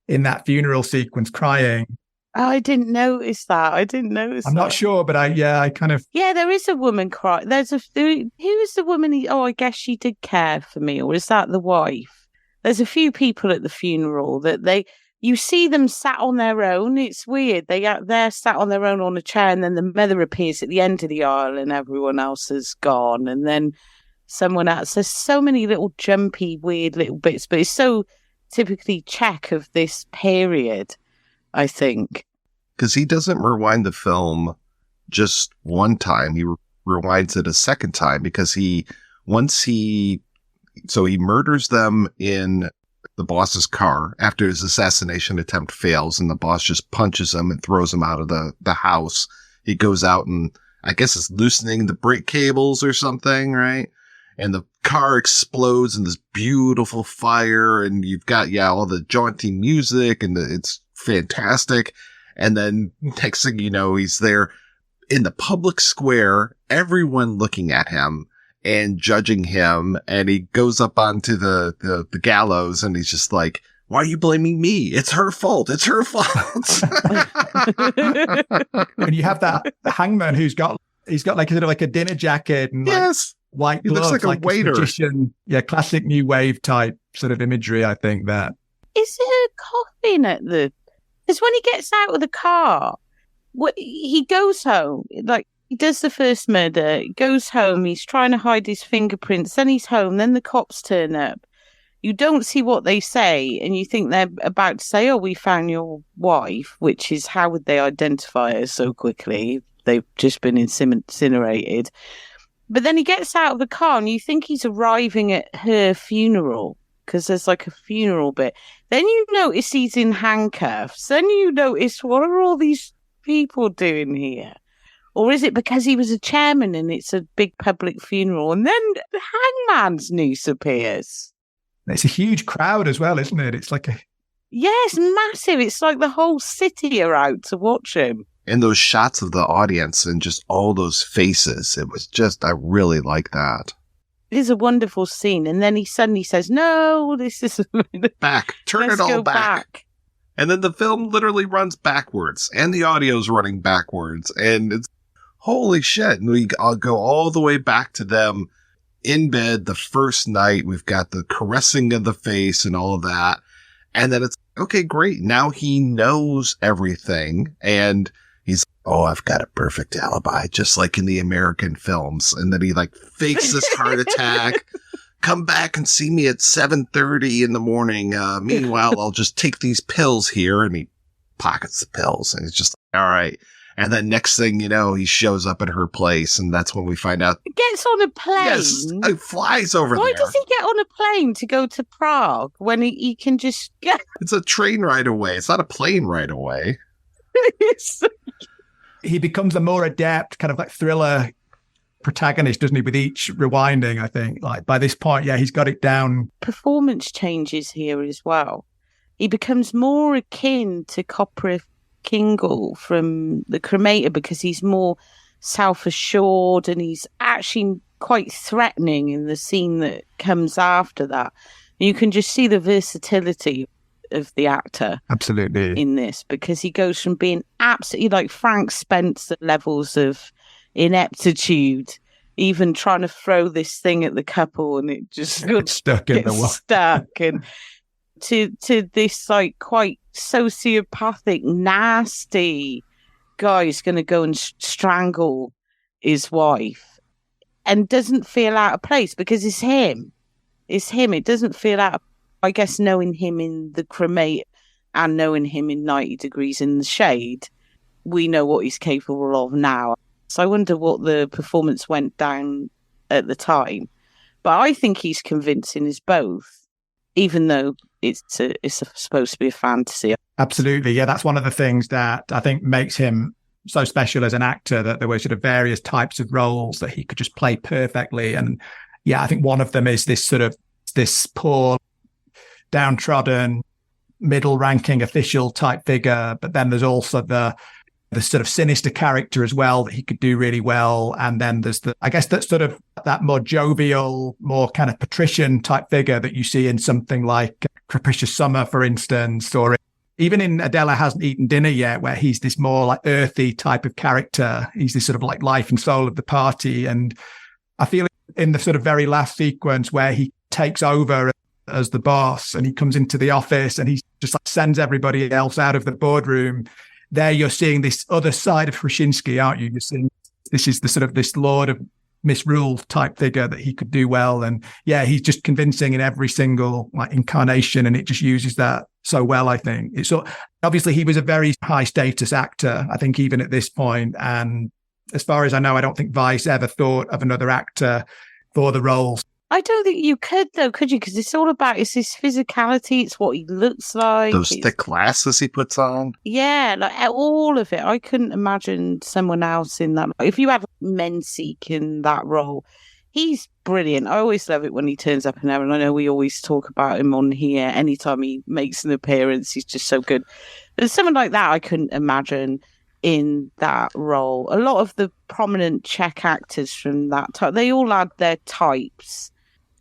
in that funeral sequence crying. I didn't notice that. I'm not sure, but I kind of... Yeah, there is a woman cry. Who is the woman? I guess she did care for me, or is that the wife? There's a few people at the funeral that you see them sat on their own. It's weird. They're sat on their own on a chair, and then the mother appears at the end of the aisle, and everyone else has gone, and then someone else. There's so many little jumpy, weird little bits, but it's so typically Czech of this period, I think. Because he doesn't rewind the film just one time. He rewinds it a second time because he murders them in the boss's car after his assassination attempt fails, and the boss just punches him and throws him out of the house. He goes out and I guess it's loosening the brake cables or something, right? And the car explodes in this beautiful fire, and you've got, all the jaunty music, and it's fantastic. And then next thing you know, he's there in the public square, everyone looking at him and judging him. And he goes up onto the gallows, and he's just like, "Why are you blaming me? It's her fault. It's her fault." And you have that hangman he's got like sort of like a dinner jacket and white gloves, he looks like a waiter. Magician. Yeah, classic new wave type sort of imagery, I think that. Is there a coffin at the... Because when he gets out of the car, he goes home, like he does the first murder, he goes home, he's trying to hide his fingerprints, then he's home, then the cops turn up. You don't see what they say, and you think they're about to say, "Oh, we found your wife," which is, how would they identify her so quickly? They've just been incinerated. But then he gets out of the car, and you think he's arriving at her funeral, because there's like a funeral bit. Then you notice he's in handcuffs. Then you notice, what are all these people doing here? Or is it because he was a chairman and it's a big public funeral? And then the hangman's noose appears. It's a huge crowd as well, isn't it? It's like a... Yes, massive. It's like the whole city are out to watch him. And those shots of the audience and just all those faces, it was just, I really like that. It is a wonderful scene. And then he suddenly says, "No, this is... Back. Turn it all back. And then the film literally runs backwards, and the audio's running backwards. And it's, holy shit. And we go all the way back to them in bed the first night. We've got the caressing of the face and all of that. And then it's, okay, great. Now he knows everything. And he's, "Oh, I've got a perfect alibi," just like in the American films. And then he like fakes this heart attack. "Come back and see me at 7:30 in the morning. Meanwhile, I'll just take these pills here." And he pockets the pills, and he's just like, "All right." And then next thing you know, he shows up at her place, and that's when we find out. He gets on a plane. Yes, he flies over there. Why does he get on a plane to go to Prague when he can just get... It's a train ride away. It's not a plane ride away. He becomes a more adept kind of like thriller protagonist, doesn't he, with each rewinding, I think. Like by this point, he's got it down. Performance changes here as well. He becomes more akin to Copra Kingle from The Cremator because he's more self-assured, and he's actually quite threatening in the scene that comes after that. You can just see the versatility of the actor absolutely in this, because he goes from being absolutely like Frank Spencer levels of ineptitude, even trying to throw this thing at the couple and it just gets stuck in the wall, and to this like quite sociopathic, nasty guy who's going to go and strangle his wife, and doesn't feel out of place because it's him. It doesn't feel out of I guess knowing him in The Cremator and knowing him in 90 Degrees in the Shade, we know what he's capable of now. So I wonder what the performance went down at the time. But I think he's convincing as both, even though it's supposed to be a fantasy. Absolutely. Yeah, that's one of the things that I think makes him so special as an actor, that there were sort of various types of roles that he could just play perfectly. And yeah, I think one of them is this poor, downtrodden, middle-ranking official type figure. But then there's also the sort of sinister character as well that he could do really well. And then there's that more jovial, more kind of patrician type figure that you see in something like Capricious Summer, for instance, or even in Adela Hasn't Eaten Dinner Yet, where he's this more like earthy type of character. He's this sort of like life and soul of the party. And I feel in the sort of very last sequence where he takes over as the boss and he comes into the office and he just like sends everybody else out of the boardroom, there you're seeing this other side of Hrušínský, aren't you? You're seeing this is the sort of this Lord of Misrule type figure that he could do well. And yeah, he's just convincing in every single like incarnation, and it just uses that so well, I think. It's so obviously he was a very high status actor, I think, even at this point. And as far as I know, I don't think Weiss ever thought of another actor for the roles. I don't think you could, though, could you? Because it's all about, it's his physicality, it's what he looks like. Those thick glasses he puts on. Yeah, like all of it. I couldn't imagine someone else in that. If you had Meek in that role, he's brilliant. I always love it when he turns up in there, and I know we always talk about him on here. Anytime he makes an appearance, he's just so good. But someone like that, I couldn't imagine in that role. A lot of the prominent Czech actors from that time, they all had their types.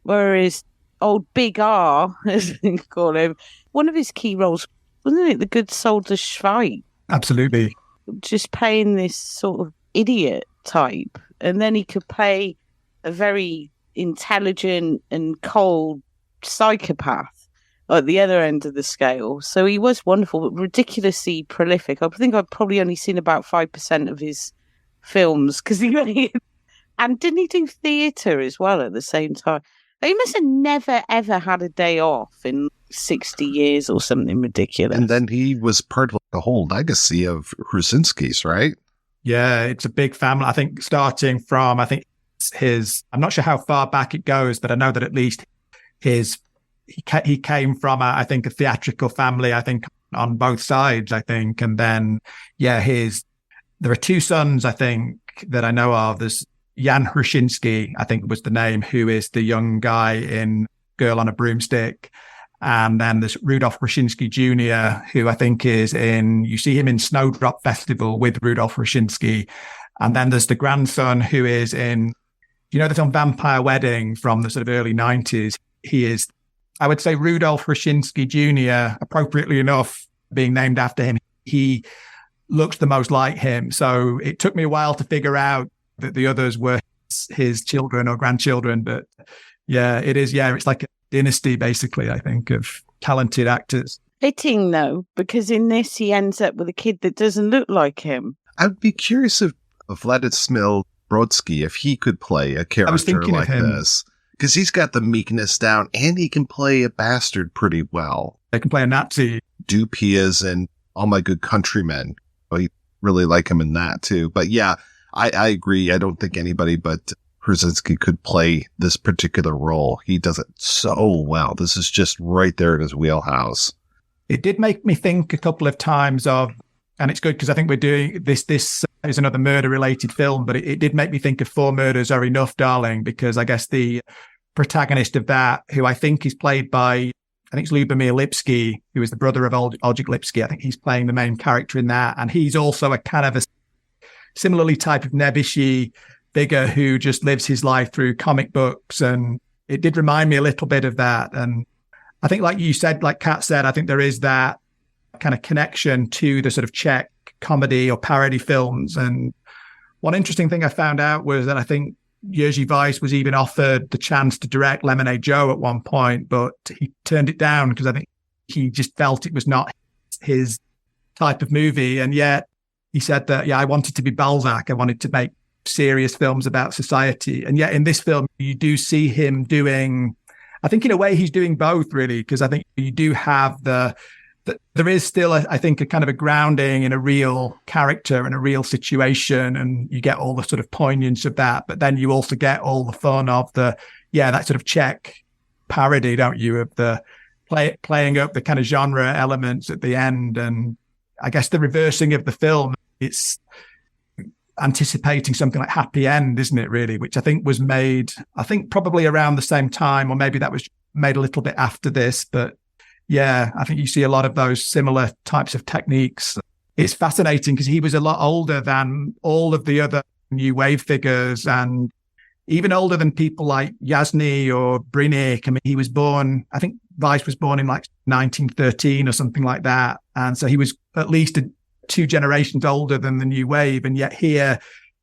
Whereas old Big R, as they call him, one of his key roles, wasn't it The Good Soldier Schweik? Absolutely. Just playing this sort of idiot type. And then he could play a very intelligent and cold psychopath at the other end of the scale. So he was wonderful, but ridiculously prolific. I think I've probably only seen about 5% of his films, because and didn't he do theatre as well at the same time? He must have never, ever had a day off in 60 years or something ridiculous. And then he was part of the whole legacy of Hrušínský's, right? Yeah, it's a big family. I think starting from, I'm not sure how far back it goes, but I know that at least he came from, I think, a theatrical family, I think, on both sides, I think. And then, yeah, there are two sons, I think, that I know of. There's Jan Hrušínský, I think was the name, who is the young guy in Girl on a Broomstick. And then there's Rudolf Hrušínský Jr., who I think you see him in Snowdrop Festival with Rudolf Hrušínský. And then there's the grandson who is in, the film Vampire Wedding from the sort of early 90s. He is, I would say, Rudolf Hrušínský Jr., appropriately enough, being named after him. He looks the most like him. So it took me a while to figure out that the others were his children or grandchildren. But yeah, it is. Yeah, it's like a dynasty, basically, I think, of talented actors. Fitting, though, because in this, he ends up with a kid that doesn't look like him. I'd be curious of Władysław Brodsky, if he could play a character like this. Because he's got the meekness down, and he can play a bastard pretty well. They can play a Nazi. Dupe is in All My Good Countrymen. I really like him in that, too. But yeah, I agree. I don't think anybody but Hrušínský could play this particular role. He does it so well. This is just right there in his wheelhouse. It did make me think a couple of times of, and it's good because I think we're doing this is another murder-related film, but it did make me think of Four Murders Are Enough, Darling, because I guess the protagonist of that, who I think is played by, I think it's Lubomir Lipsky, who is the brother of Oldřich Lipsky. I think he's playing the main character in that. And he's also a kind of a similarly type of nebbishy figure who just lives his life through comic books. And it did remind me a little bit of that. And I think, like you said, like Kat said, I think there is that kind of connection to the sort of Czech comedy or parody films. And one interesting thing I found out was that I think Jiri Weiss was even offered the chance to direct Lemonade Joe at one point, but he turned it down because I think he just felt it was not his type of movie. And yet he said that, I wanted to be Balzac. I wanted to make serious films about society. And yet in this film, you do see him doing, I think in a way he's doing both, really, because I think you do have there is still, I think, a kind of a grounding in a real character and a real situation, and you get all the sort of poignance of that. But then you also get all the fun of that sort of Czech parody, don't you, of the playing up the kind of genre elements at the end. And I guess the reversing of the film, it's anticipating something like Happy End, isn't it, really? Which I think was made, probably around the same time, or maybe that was made a little bit after this. But yeah, I think you see a lot of those similar types of techniques. It's fascinating because he was a lot older than all of the other new wave figures, and even older than people like Jasny or Brinik. I mean, he was born, I think Weiss was born in like 1913 or something like that. And so he was at least 2 generations older than the new wave. And yet here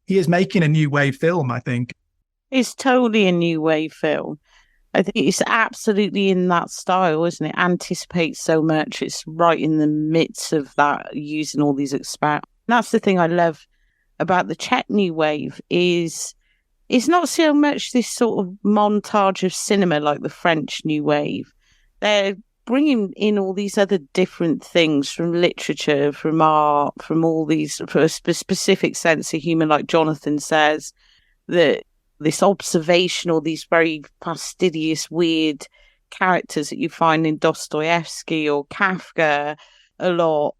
he is making a new wave film, I think. It's totally a new wave film. I think it's absolutely in that style, isn't it? Anticipates so much. It's right in the midst of that, using all these experiments. That's the thing I love about the Czech new wave is it's not so much this sort of montage of cinema like the French new wave. They're bringing in all these other different things from literature, from art, from all these, for a specific sense of humour, like Jonathan says, that this observation or these very fastidious, weird characters that you find in Dostoevsky or Kafka a lot.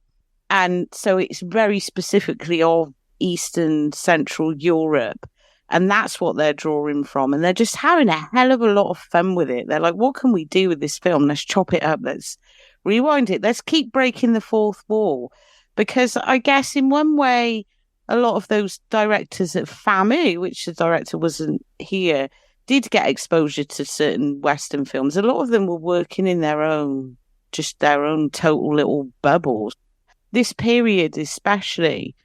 And so it's very specifically of Eastern Central Europe. And that's what they're drawing from. And they're just having a hell of a lot of fun with it. They're like, what can we do with this film? Let's chop it up. Let's rewind it. Let's keep breaking the fourth wall. Because I guess in one way, a lot of those directors at FAMU, which the director wasn't here, did get exposure to certain Western films. A lot of them were working in their own total little bubbles. This period especially,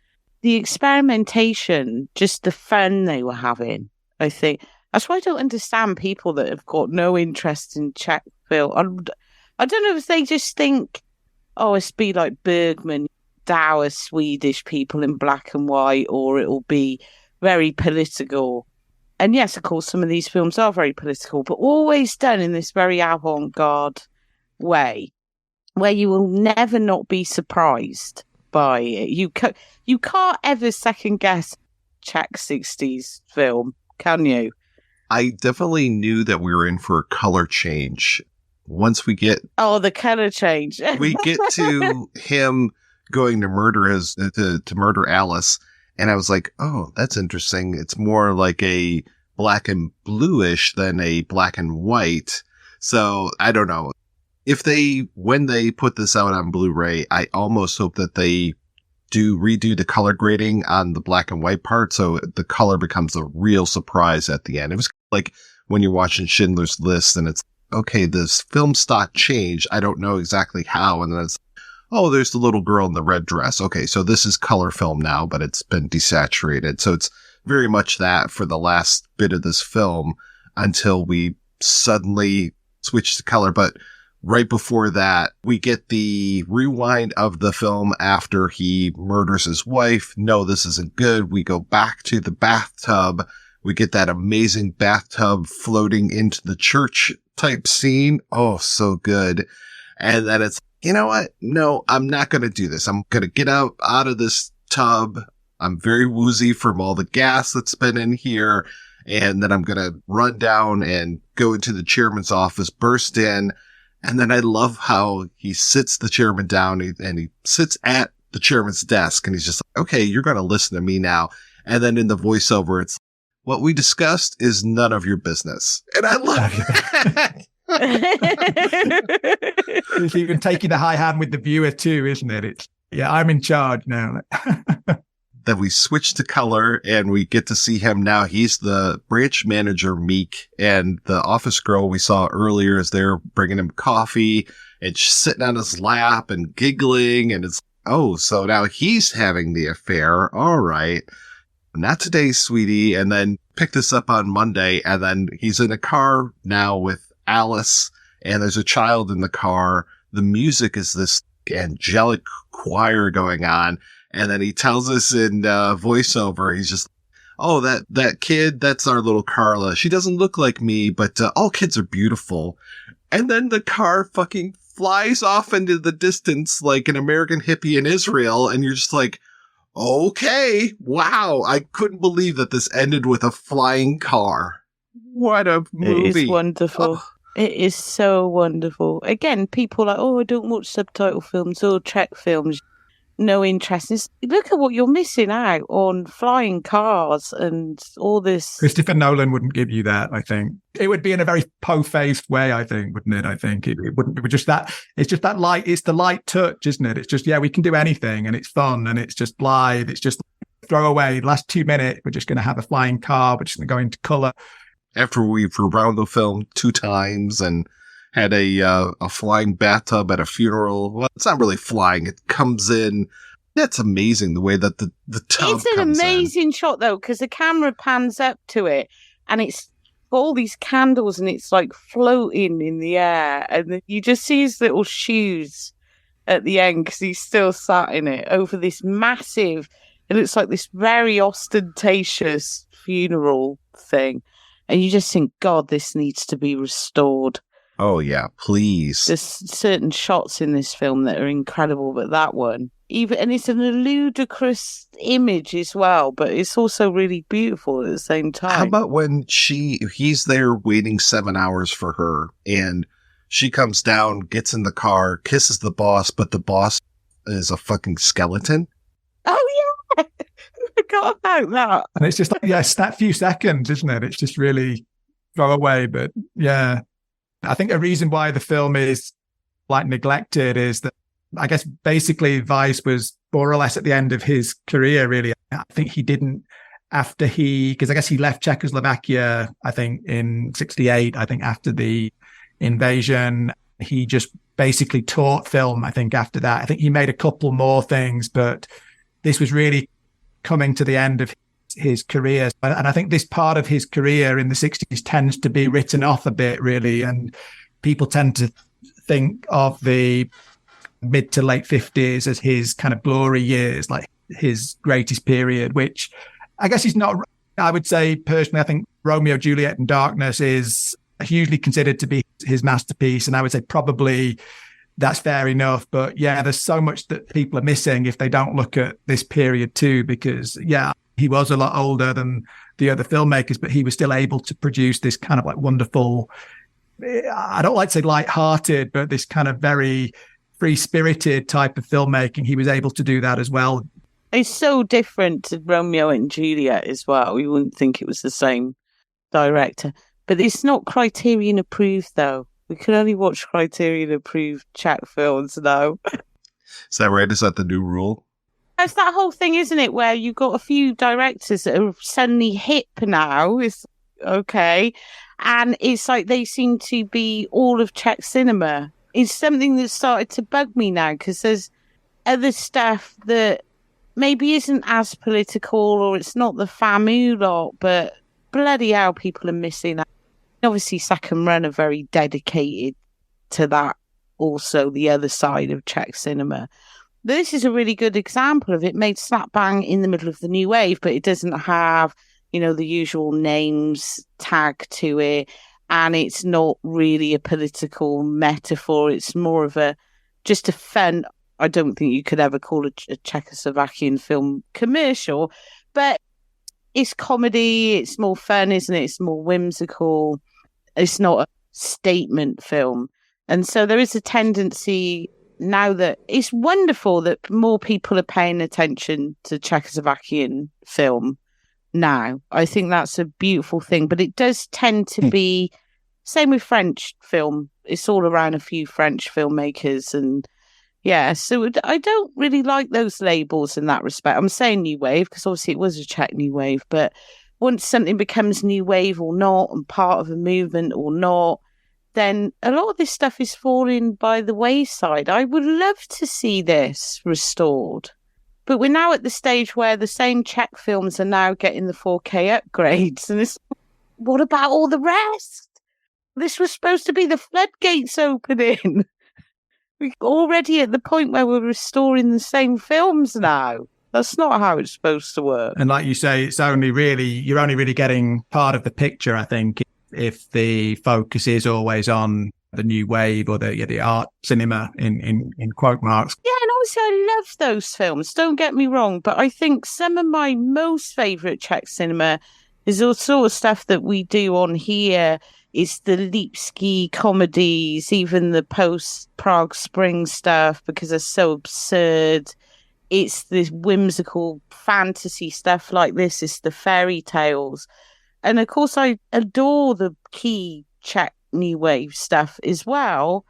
the experimentation, just the fun they were having, I think. That's why I don't understand people that have got no interest in Czech film. I don't know if they just think, oh, it's be like Bergman, dour Swedish people in black and white, or it'll be very political. And yes, of course, some of these films are very political, but always done in this very avant-garde way, where you will never not be surprised by it. You can't ever second guess Czech 60s film, can you? I definitely knew that we were in for a color change. Once we get... Oh, the color change. We get to him going to murder Alice, and I was like, oh, that's interesting. It's more like a black and bluish than a black and white. So I don't know. When they put this out on Blu-ray, I almost hope that they redo the color grading on the black and white part, so the color becomes a real surprise at the end. It was like when you're watching Schindler's List and it's, okay, this film stock changed. I don't know exactly how. And then it's, oh, there's the little girl in the red dress. Okay, so this is color film now, but it's been desaturated. So it's very much that for the last bit of this film until we suddenly switch to color. But right before that, we get the rewind of the film after he murders his wife. No, this isn't good. We go back to the bathtub. We get that amazing bathtub floating into the church type scene. Oh, so good. And then it's, you know what? No, I'm not going to do this. I'm going to get out of this tub. I'm very woozy from all the gas that's been in here. And then I'm going to run down and go into the chairman's office, burst in. And then I love how he sits the chairman down and he sits at the chairman's desk and he's just like, okay, you're going to listen to me now. And then in the voiceover, it's, what we discussed is none of your business. And I love it. It's even taking the high hand with the viewer too, isn't it? I'm in charge now. Then we switch to color and we get to see him now. He's the branch manager, Meek, and the office girl we saw earlier is there bringing him coffee and she's sitting on his lap and giggling. And it's, oh, so now he's having the affair. All right. Not today, sweetie. And then pick this up on Monday. And then he's in a car now with Alice and there's a child in the car. The music is this angelic choir going on. And then he tells us in voiceover, he's just, oh, that kid, that's our little Carla. She doesn't look like me, but all kids are beautiful. And then the car fucking flies off into the distance like an American hippie in Israel. And you're just like, okay, wow. I couldn't believe that this ended with a flying car. What a movie. It is wonderful. Oh. It is so wonderful. Again, people are like, oh, I don't watch subtitle films or Czech films. No interest. Look at what you're missing out on flying cars and all this. Christopher Nolan wouldn't give you that, I think. It would be in a very po-faced way, I think, wouldn't it? I think it wouldn't be just that. It's just that light. It's the light touch, isn't it? It's just, yeah, we can do anything and it's fun and it's just live. It's just throw away. The last 2 minutes, we're just going to have a flying car. We're just going to go into color. After we've rewound the film 2 times and had a flying bathtub at a funeral. Well, it's not really flying. It comes in. That's amazing, the way that the tub It's an amazing shot, though, because the camera pans up to it and it's all these candles and it's like floating in the air. And you just see his little shoes at the end because he's still sat in it over this massive, it looks like this very ostentatious funeral thing. And you just think, God, this needs to be restored. Oh, yeah, please. There's certain shots in this film that are incredible, but that one, and it's a ludicrous image as well, but it's also really beautiful at the same time. How about when he's there waiting 7 hours for her, and she comes down, gets in the car, kisses the boss, but the boss is a fucking skeleton? Oh, yeah. I forgot about that. And it's just like, yes, that few seconds, isn't it? It's just really throwaway, but yeah. I think a reason why the film is like neglected is that I guess basically Weiss was more or less at the end of his career, really. I think he didn't because I guess he left Czechoslovakia, I think in 1968, I think after the invasion, he just basically taught film, I think after that. I think he made a couple more things, but this was really coming to the end of his career. And I think this part of his career in the 60s tends to be written off a bit, really. And people tend to think of the mid to late 50s as his kind of glory years, like his greatest period, which I guess he's not. I would say personally, I think Romeo, Juliet and Darkness is hugely considered to be his masterpiece. And I would say probably that's fair enough. But yeah, there's so much that people are missing if they don't look at this period too, because yeah, he was a lot older than the other filmmakers, but he was still able to produce this kind of like wonderful, I don't like to say light-hearted, but this kind of very free-spirited type of filmmaking. He was able to do that as well. It's so different to Romeo and Juliet as well. You wouldn't think it was the same director. But it's not Criterion approved, though. We can only watch Criterion approved Czech films now. Is that right? Is that the new rule? It's that whole thing, isn't it, where you've got a few directors that are suddenly hip now. It's okay. And it's like they seem to be all of Czech cinema. It's something that started to bug me now because there's other stuff that maybe isn't as political or it's not the FAMU lot, but bloody hell, people are missing out. Obviously, Second Run are very dedicated to that, also the other side of Czech cinema. This is a really good example of it made slap bang in the middle of the new wave, but it doesn't have, the usual names tag to it. And it's not really a political metaphor. It's more of just a fun, I don't think you could ever call a Czechoslovakian film commercial, but it's comedy. It's more fun, isn't it? It's more whimsical. It's not a statement film. And so there is a tendency now that it's wonderful that more people are paying attention to Czechoslovakian film now. I think that's a beautiful thing, but it does tend to be same with French film. It's all around a few French filmmakers and yeah, so I don't really like those labels in that respect. I'm saying new wave because obviously it was a Czech new wave, but once something becomes new wave or not and part of a movement or not, then a lot of this stuff is falling by the wayside. I would love to see this restored. But we're now at the stage where the same Czech films are now getting the 4K upgrades. And what about all the rest? This was supposed to be the floodgates opening. We're already at the point where we're restoring the same films now. That's not how it's supposed to work. And like you say, you're only really getting part of the picture, I think, if the focus is always on the new wave or the art cinema in quote marks. Yeah, and obviously I love those films, don't get me wrong, but I think some of my most favourite Czech cinema is the sort of stuff that we do on here. It's the Lipsky comedies, even the post-Prague Spring stuff, because they're so absurd. It's the whimsical fantasy stuff like this. It's the fairy tales. And of course, I adore the key Czech new wave stuff as well.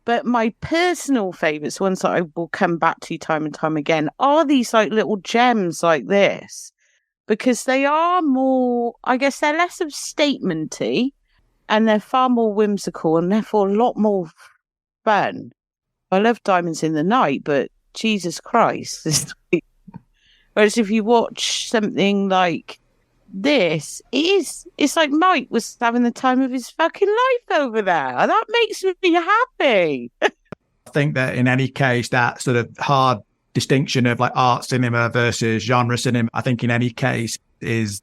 But my personal favourites, ones that I will come back to time and time again, are these like little gems like this. Because they are more, I guess they're less of statementy, and they're far more whimsical and therefore a lot more fun. I love Diamonds in the Night, but Jesus Christ. Whereas if you watch something like this, it's like Mike was having the time of his fucking life over there. That makes me happy. I think that in any case, that sort of hard distinction of like art cinema versus genre cinema, I think in any case is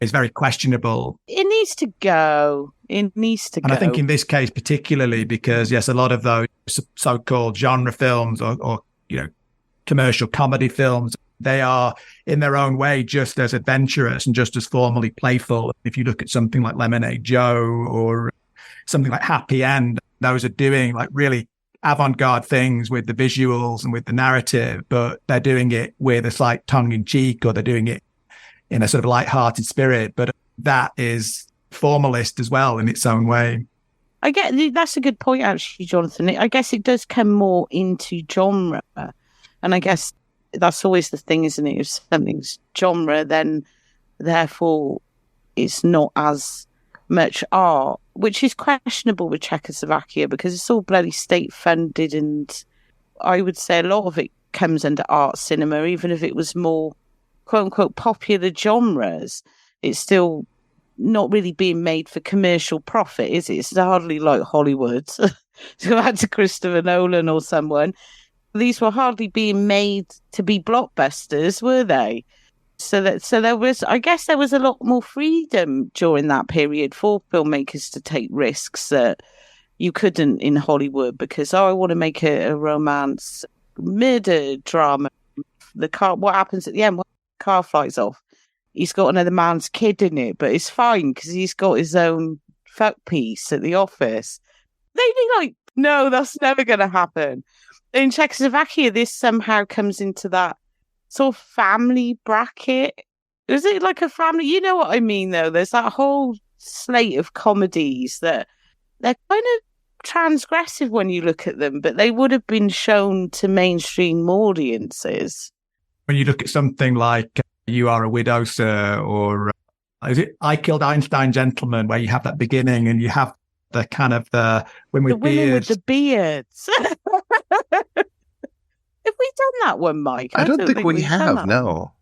very questionable. It needs to go. And I think in this case particularly because, yes, a lot of those so-called genre films or commercial comedy films, they are in their own way just as adventurous and just as formally playful. If you look at something like Lemonade Joe or something like Happy End, those are doing like really avant-garde things with the visuals and with the narrative, but they're doing it with a slight tongue-in-cheek, or they're doing it in a sort of light-hearted spirit. But that is formalist as well in its own way. I get that's a good point, actually, Jonathan. I guess it does come more into genre, and I guess that's always the thing, isn't it? If something's genre, then therefore it's not as much art, which is questionable with Czechoslovakia because it's all bloody state funded, and I would say a lot of it comes under art cinema, even if it was more quote unquote popular genres. It's still not really being made for commercial profit, is it? It's hardly like Hollywood. To go back to Christopher Nolan or someone, these were hardly being made to be blockbusters, were they? So there was, I guess, there was a lot more freedom during that period for filmmakers to take risks that you couldn't in Hollywood because I want to make a romance murder drama. The car, what happens at the end? When the car flies off, he's got another man's kid in it, but it's fine because he's got his own fuck piece at the office. They'd be like, no, that's never going to happen. In Czechoslovakia, this somehow comes into that sort of family bracket. Is it like a family? You know what I mean, though? There's that whole slate of comedies that they're kind of transgressive when you look at them, but they would have been shown to mainstream audiences. When you look at something like You Are a Widow, Sir, or is it I Killed Einstein, Gentlemen, where you have that beginning and you have the kind of the women with I don't think we have, no.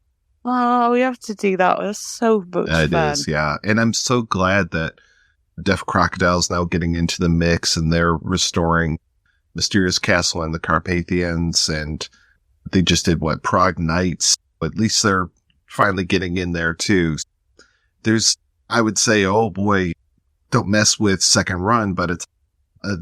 Oh, we have to do that. That's so much fun. It is, yeah. And I'm so glad that Deaf Crocodile's now getting into the mix and they're restoring Mysterious Castle and the Carpathians. And they just did, Prague Nights. At least they're finally getting in there, too. I would say, oh boy, don't mess with Second Run, but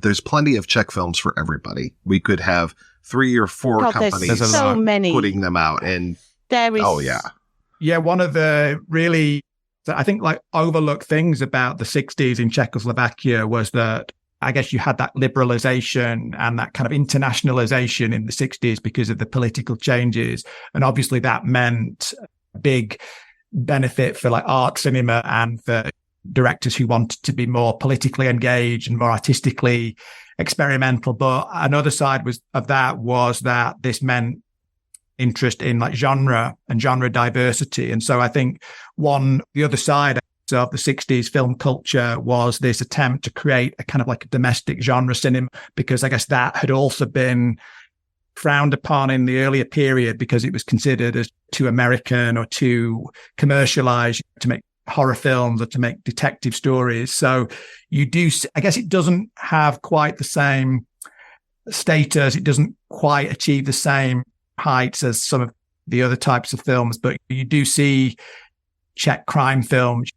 there's plenty of Czech films for everybody. We could have 3 or 4 companies there's so many putting them out, and there is. Oh yeah. One of the really, I think, like overlooked things about the 60s in Czechoslovakia was that I guess you had that liberalization and that kind of internationalization in the 60s because of the political changes, and obviously that meant a big benefit for like art cinema and for directors who wanted to be more politically engaged and more artistically experimental. But another side of that was that this meant interest in like genre and genre diversity. And so I think the other side of the 60s film culture was this attempt to create a kind of like a domestic genre cinema, because I guess that had also been frowned upon in the earlier period because it was considered as too American or too commercialized to make horror films or to make detective stories. So I guess it doesn't have quite the same status. It doesn't quite achieve the same heights as some of the other types of films, but you do see Czech crime films.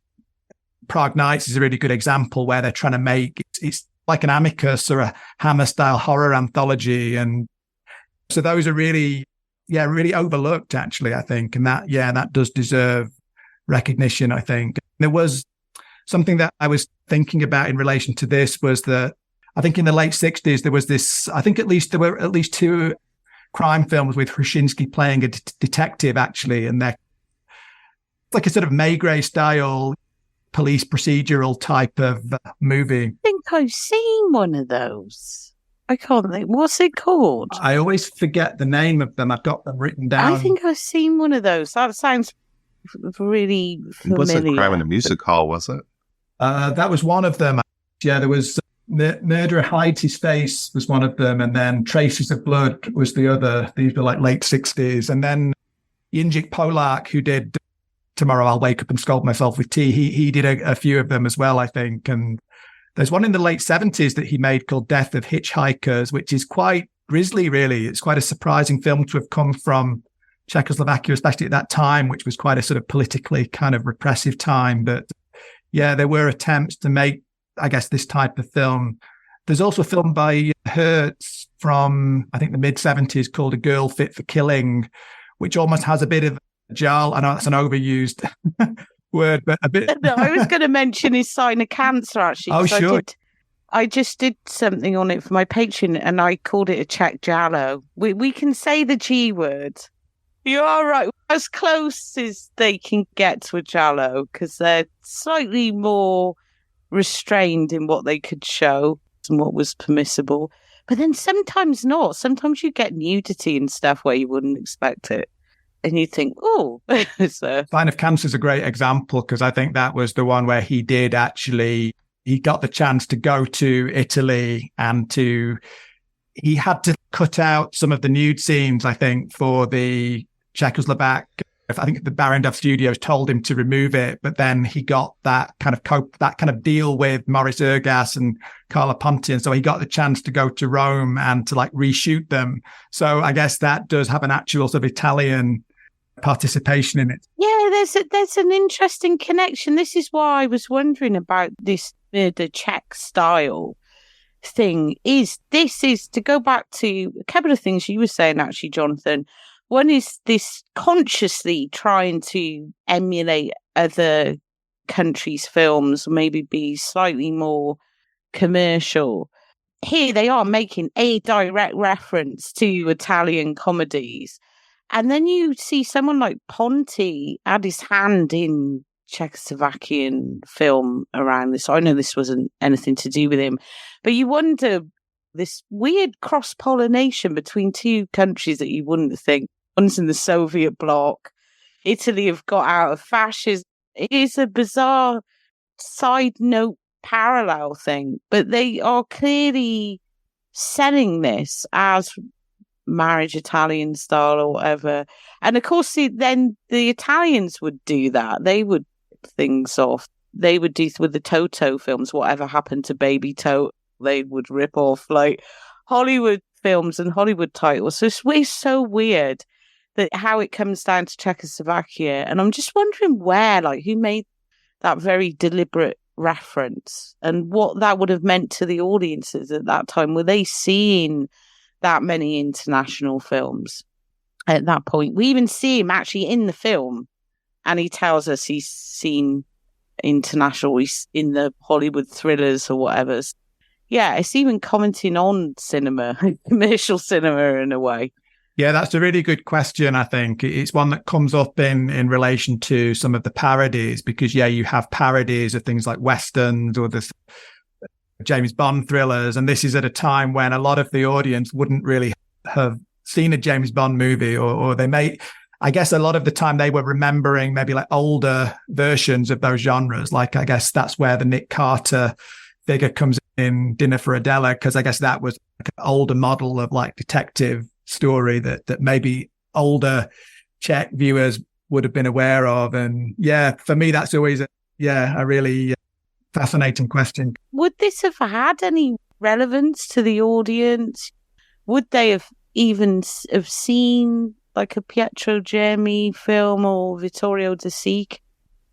Prague Nights is a really good example where they're trying to make it's like an Amicus or a Hammer style horror anthology, and so those are really overlooked actually, I think, and that does deserve recognition. I think there was something that I was thinking about in relation to this was that I think in the late 60s there was this. I think there were at least two crime films with Hrušínský playing a detective actually, and they're like a sort of Maigret style police procedural type of movie. I think I've seen one of those. I can't think. What's it called? I always forget the name of them. I've got them written down. I think I've seen one of those. That sounds really familiar. It wasn't Crime in a Music Hall, was it? That was one of them. Yeah, there was Murderer Hides His Face was one of them, and then Traces of Blood was the other. These were like late 60s. And then Jindřich Polák, who did Tomorrow I'll Wake Up and Scold Myself with Tea, he did a few of them as well, I think. And there's one in the late 70s that he made called Death of Hitchhikers, which is quite grisly, really. It's quite a surprising film to have come from Czechoslovakia, especially at that time, which was quite a sort of politically kind of repressive time. But yeah, there were attempts to make, I guess, this type of film. There's also a film by Hertz from, I think, the mid-70s called A Girl Fit for Killing, which almost has a bit of Jal. I know that's an overused word, but a bit. No, I was going to mention his Sign of Cancer, actually. Oh, sure. I just did something on it for my Patreon, and I called it a Czech Giallo. We can say the G word. You are right. As close as they can get to a Giallo, because they're slightly more restrained in what they could show and what was permissible. But then sometimes not. Sometimes you get nudity and stuff where you wouldn't expect it. And you think, oh. Sign of Cancer is a great example, because I think that was the one where he got the chance to go to Italy and he had to cut out some of the nude scenes, I think, for the Czechoslovak. I think the Barrandov Studios told him to remove it, but then he got that kind of deal with Maurice Ergas and Carla Ponti, and so he got the chance to go to Rome and to like reshoot them. So I guess that does have an actual sort of Italian participation in it. Yeah, there's an interesting connection. This is why I was wondering about this Murder Czech Style thing. Is to go back to a couple of things you were saying, actually, Jonathan. One is this consciously trying to emulate other countries' films, maybe be slightly more commercial. Here they are making a direct reference to Italian comedies. And then you see someone like Ponti add his hand in Czechoslovakian film around this. I know this wasn't anything to do with him, but you wonder this weird cross-pollination between two countries that you wouldn't think. One's in the Soviet bloc. Italy have got out of fascism. It is a bizarre side note parallel thing, but they are clearly selling this as marriage Italian style or whatever. And of course, then the Italians would do that. They would rip things off. They would do with the Toto films, whatever happened to Baby Toto, they would rip off like Hollywood films and Hollywood titles. So it's so weird that how it comes down to Czechoslovakia. And I'm just wondering who made that very deliberate reference and what that would have meant to the audiences at that time. Were they seeing that many international films at that point? We even see him actually in the film, and he tells us he's seen international, he's in the Hollywood thrillers or whatever. Yeah, it's even commenting on cinema, commercial cinema in a way. Yeah, that's a really good question, I think. It's one that comes up in relation to some of the parodies, because, you have parodies of things like Westerns or the James Bond thrillers. And this is at a time when a lot of the audience wouldn't really have seen a James Bond movie, or they may, I guess a lot of the time they were remembering maybe like older versions of those genres. Like, I guess that's where the Nick Carter figure comes in Dinner for Adela, because I guess that was like an older model of like detective story that maybe older Czech viewers would have been aware of. And for me, that's always a really fascinating question. Would this have had any relevance to the audience? Would they have even have seen like a Pietro Germi film or Vittorio De Sica?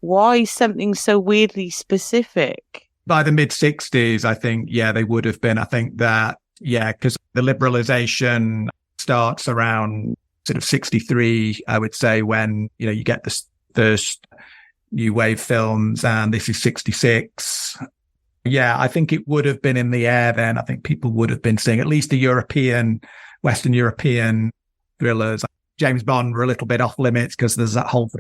Why something so weirdly specific? By the mid-60s, I think, they would have been. I think that, because the liberalization starts around sort of 63, I would say, when, you get the first new wave films, and this is 66. I think it would have been in the air then. I think people would have been seeing at least the Western European thrillers. James Bond were a little bit off limits because there's that whole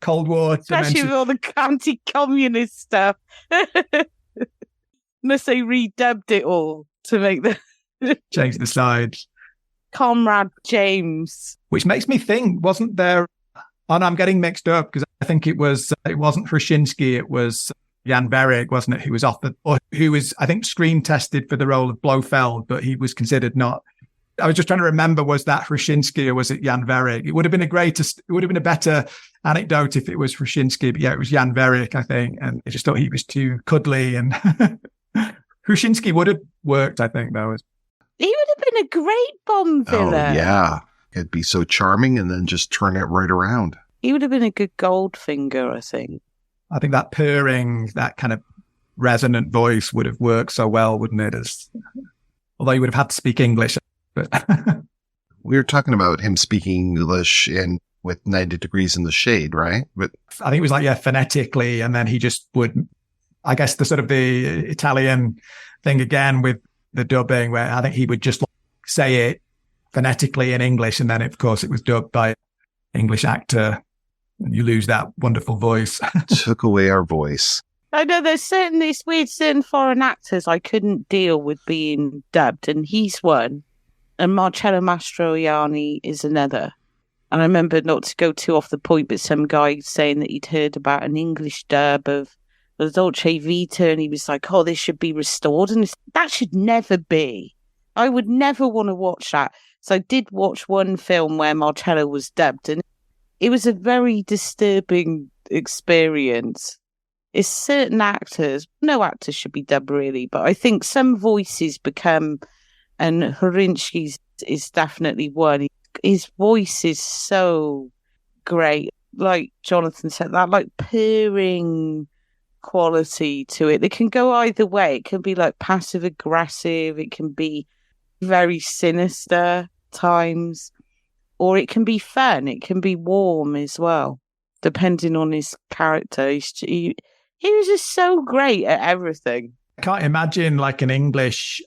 Cold War especially with all the anti-communist stuff. Unless they redubbed it all to make the change the sides. Comrade James, which makes me think, wasn't there? Oh no, I'm getting mixed up because I think it wasn't Hrušínský, it was Jan Verick, wasn't it? Who was offered, or who was, I think, screen tested for the role of Blofeld, but he was considered not. I was just trying to remember, was that Hrušínský or was it Jan Verick? It would have been a better anecdote if it was Hrušínský, but it was Jan Verick, I think. And I just thought he was too cuddly, and Hrušínský would have worked, I think, though. He would have been a great Bond villain. Oh, yeah. It'd be so charming and then just turn it right around. He would have been a good Goldfinger, I think. I think that purring, that kind of resonant voice would have worked so well, wouldn't it? Although you would have had to speak English. But we were talking about him speaking English with 90 Degrees in the Shade, right? But I think it was phonetically, and then he just would, I guess, the sort of the Italian thing again with the dubbing, where I think he would just say it phonetically in English, and then of course it was dubbed by an English actor, and you lose that wonderful voice. Took away our voice. I know there's certain foreign actors I couldn't deal with being dubbed, and he's one. And Marcello Mastroianni is another. And I remember, not to go too off the point, but some guy saying that he'd heard about an English dub of La Dolce Vita, and he was like, oh, this should be restored. And that should never be. I would never want to watch that. So I did watch one film where Marcello was dubbed, and it was a very disturbing experience. It's certain actors, no actor should be dubbed really, but I think some voices become... And Hrušínský is definitely one. His voice is so great. Like Jonathan said, that like purring quality to it. It can go either way. It can be like passive aggressive. It can be very sinister times. Or it can be fun. It can be warm as well, depending on his character. He was just so great at everything. I can't imagine like an English...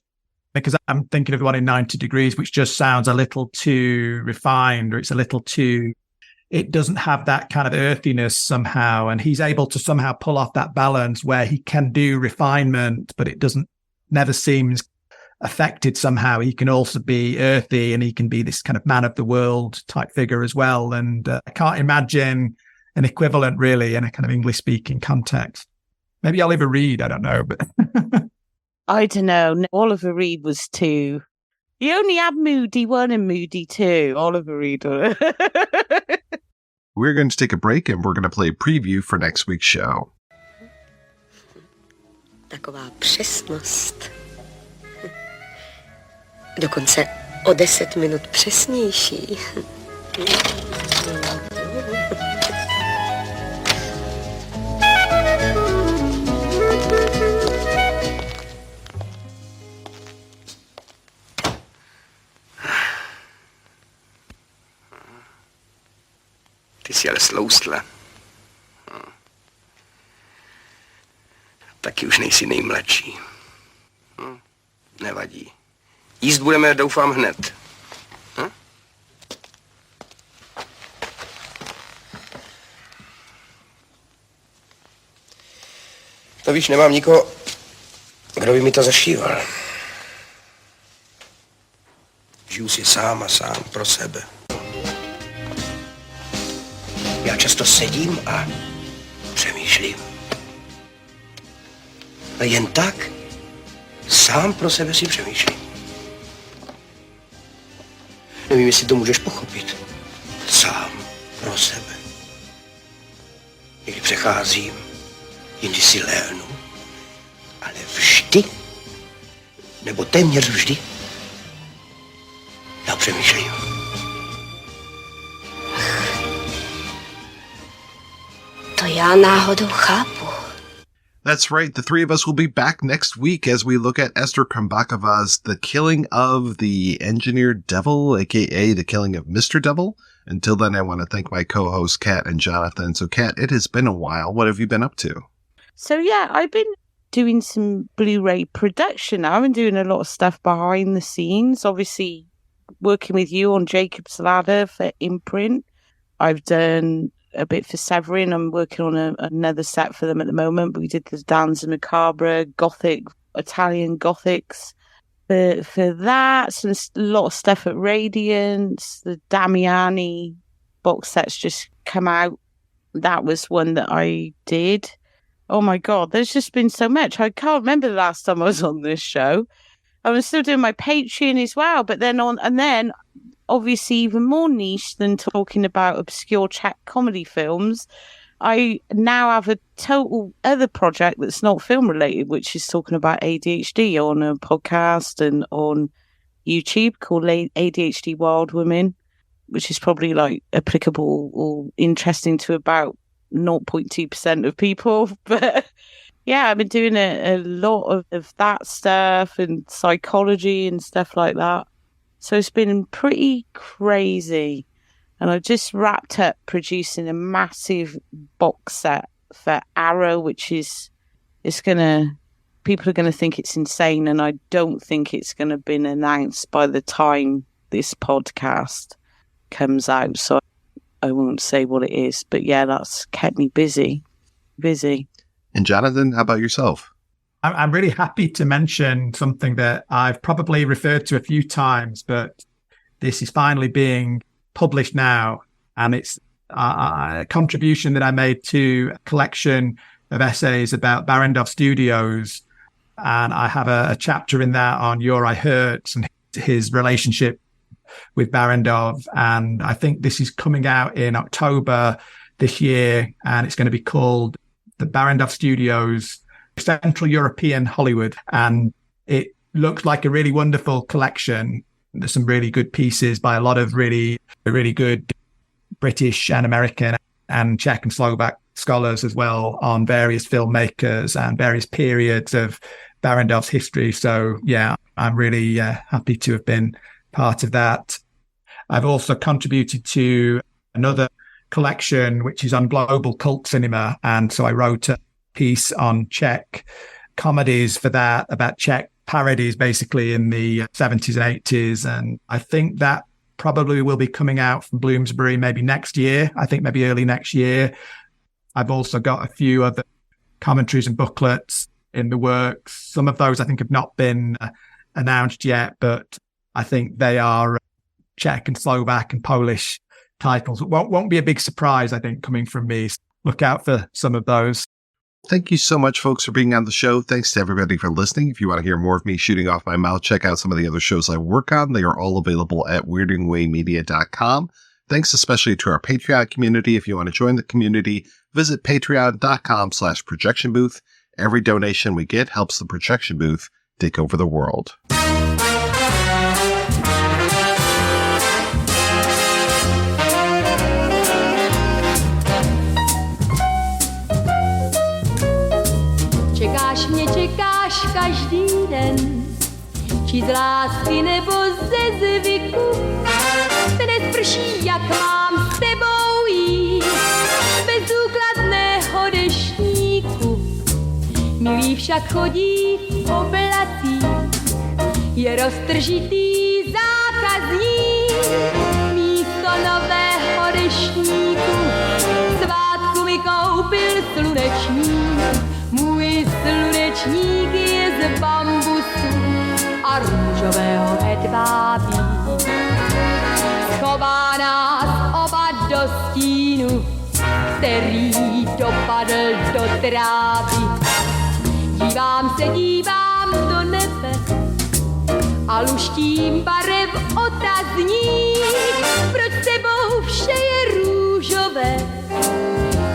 Because I'm thinking of the one in 90 Degrees, which just sounds a little too refined, or it's a little too, it doesn't have that kind of earthiness somehow. And he's able to somehow pull off that balance where he can do refinement, but it never seems affected somehow. He can also be earthy, and he can be this kind of man of the world type figure as well. And I can't imagine an equivalent really in a kind of English speaking context. Maybe Oliver Reed, I don't know, but... I don't know. Oliver Reed was two. He only had Moody 1 and Moody 2. Oliver Reed. We're going to take a break, and we're going to play a preview for next week's show. Taková přesnost. Dokonce o 10 minut přesnější. Ty jsi ale sloustla. Taky už nejsi nejmladší. Nevadí. Jíst budeme, doufám, hned. To víš, nemám nikoho, kdo by mi to zašíval. Žiju si sám a sám pro sebe. Já často sedím a přemýšlím. A jen tak sám pro sebe si přemýšlím. Nevím, jestli to můžeš pochopit. Sám pro sebe. Někdy přecházím, jindy si lehnu, ale vždy, nebo téměř vždy, já přemýšlím. já náhodou chápu. That's right. The three of us will be back next week as we look at Esther Krumbakova's The Killing of the Engineer Devil, aka The Killing of Mr. Devil. Until then, I want to thank my co-hosts, Kat and Jonathan. So, Kat, it has been a while. What have you been up to? So, yeah, I've been doing some Blu-ray production. I've been doing a lot of stuff behind the scenes. Obviously, working with you on Jacob's Ladder for Imprint. I've done a bit for Severin. I'm working on another set for them at the moment. But we did the Danza Macabre, Gothic, Italian Gothics. For that, so there's a lot of stuff at Radiance. The Damiani box sets just come out. That was one that I did. Oh my God, there's just been so much. I can't remember the last time I was on this show. I was still doing my Patreon as well, but then obviously even more niche than talking about obscure Czech comedy films. I now have a total other project that's not film related, which is talking about ADHD on a podcast and on YouTube called ADHD Wild Women, which is probably like applicable or interesting to about 0.2% of people. But yeah, I've been doing a lot of that stuff and psychology and stuff like that. So it's been pretty crazy. And I just wrapped up producing a massive box set for Arrow, which is people are gonna think it's insane, and I don't think it's gonna been announced by the time this podcast comes out. So I won't say what it is, but yeah, that's kept me busy. And Jonathan, how about yourself? I'm really happy to mention something that I've probably referred to a few times, but this is finally being published now, and it's a contribution that I made to a collection of essays about Barrandov Studios, and I have a chapter in that on Uri Hertz and his relationship with Barrandov, and I think this is coming out in October this year, and it's going to be called the Barrandov Studios Central European Hollywood, and it looks like a really wonderful collection. There's some really good pieces by a lot of really, really good British and American and Czech and Slovak scholars as well on various filmmakers and various periods of Barrandov's history. So, yeah, I'm really happy to have been part of that. I've also contributed to another collection, which is on global cult cinema. And so I wrote a piece on Czech comedies for that, about Czech parodies basically in the 70s and 80s. And I think that probably will be coming out from Bloomsbury maybe next year. I think maybe early next year. I've also got a few other commentaries and booklets in the works. Some of those I think have not been announced yet, but I think they are Czech and Slovak and Polish titles. It won't be a big surprise, I think, coming from me. Look out for some of those. Thank you so much, folks, for being on the show. Thanks to everybody for listening. If you want to hear more of me shooting off my mouth, check out some of the other shows I work on. They are all available at weirdingwaymedia.com. Thanks especially to our Patreon community. If you want to join the community, visit patreon.com/projection booth. Every donation we get helps the projection booth take over the world. Čekáš mě, čekáš každý den, či z lásky nebo ze zvyku. Dnes prší, jak mám s tebou jít, bez důkladného deštníku. Milý však chodí v oblacích, je roztržitý zákazník. Místo nového deštníku svátku mi koupil slunečník. Můj slunečník je z bambusu a růžového hedvábí. Schová nás oba do stínu, který dopadl do trávy. Dívám do nebe a luštím barev otazník. Proč s tebou vše je růžové,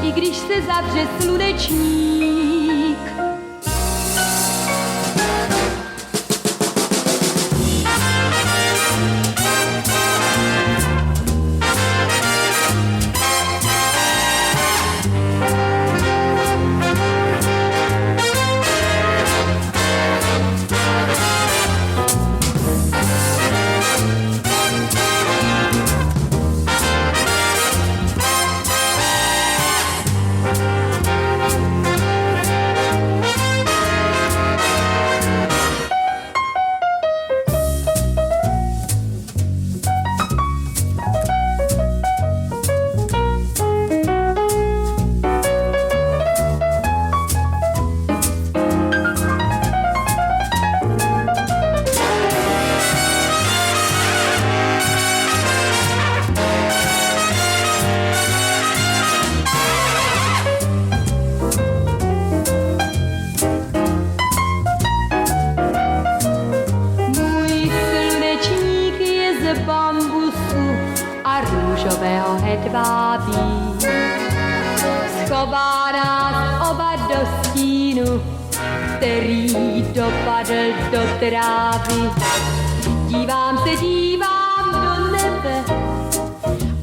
i když se zavře slunečník? mého hedvábí. Schová nás oba do stínu, který dopadl do trávy. Dívám do nebe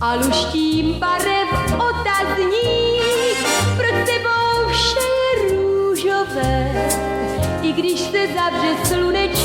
a luštím barev otazník. Proč tebou vše je růžové, i když se zavře sluneční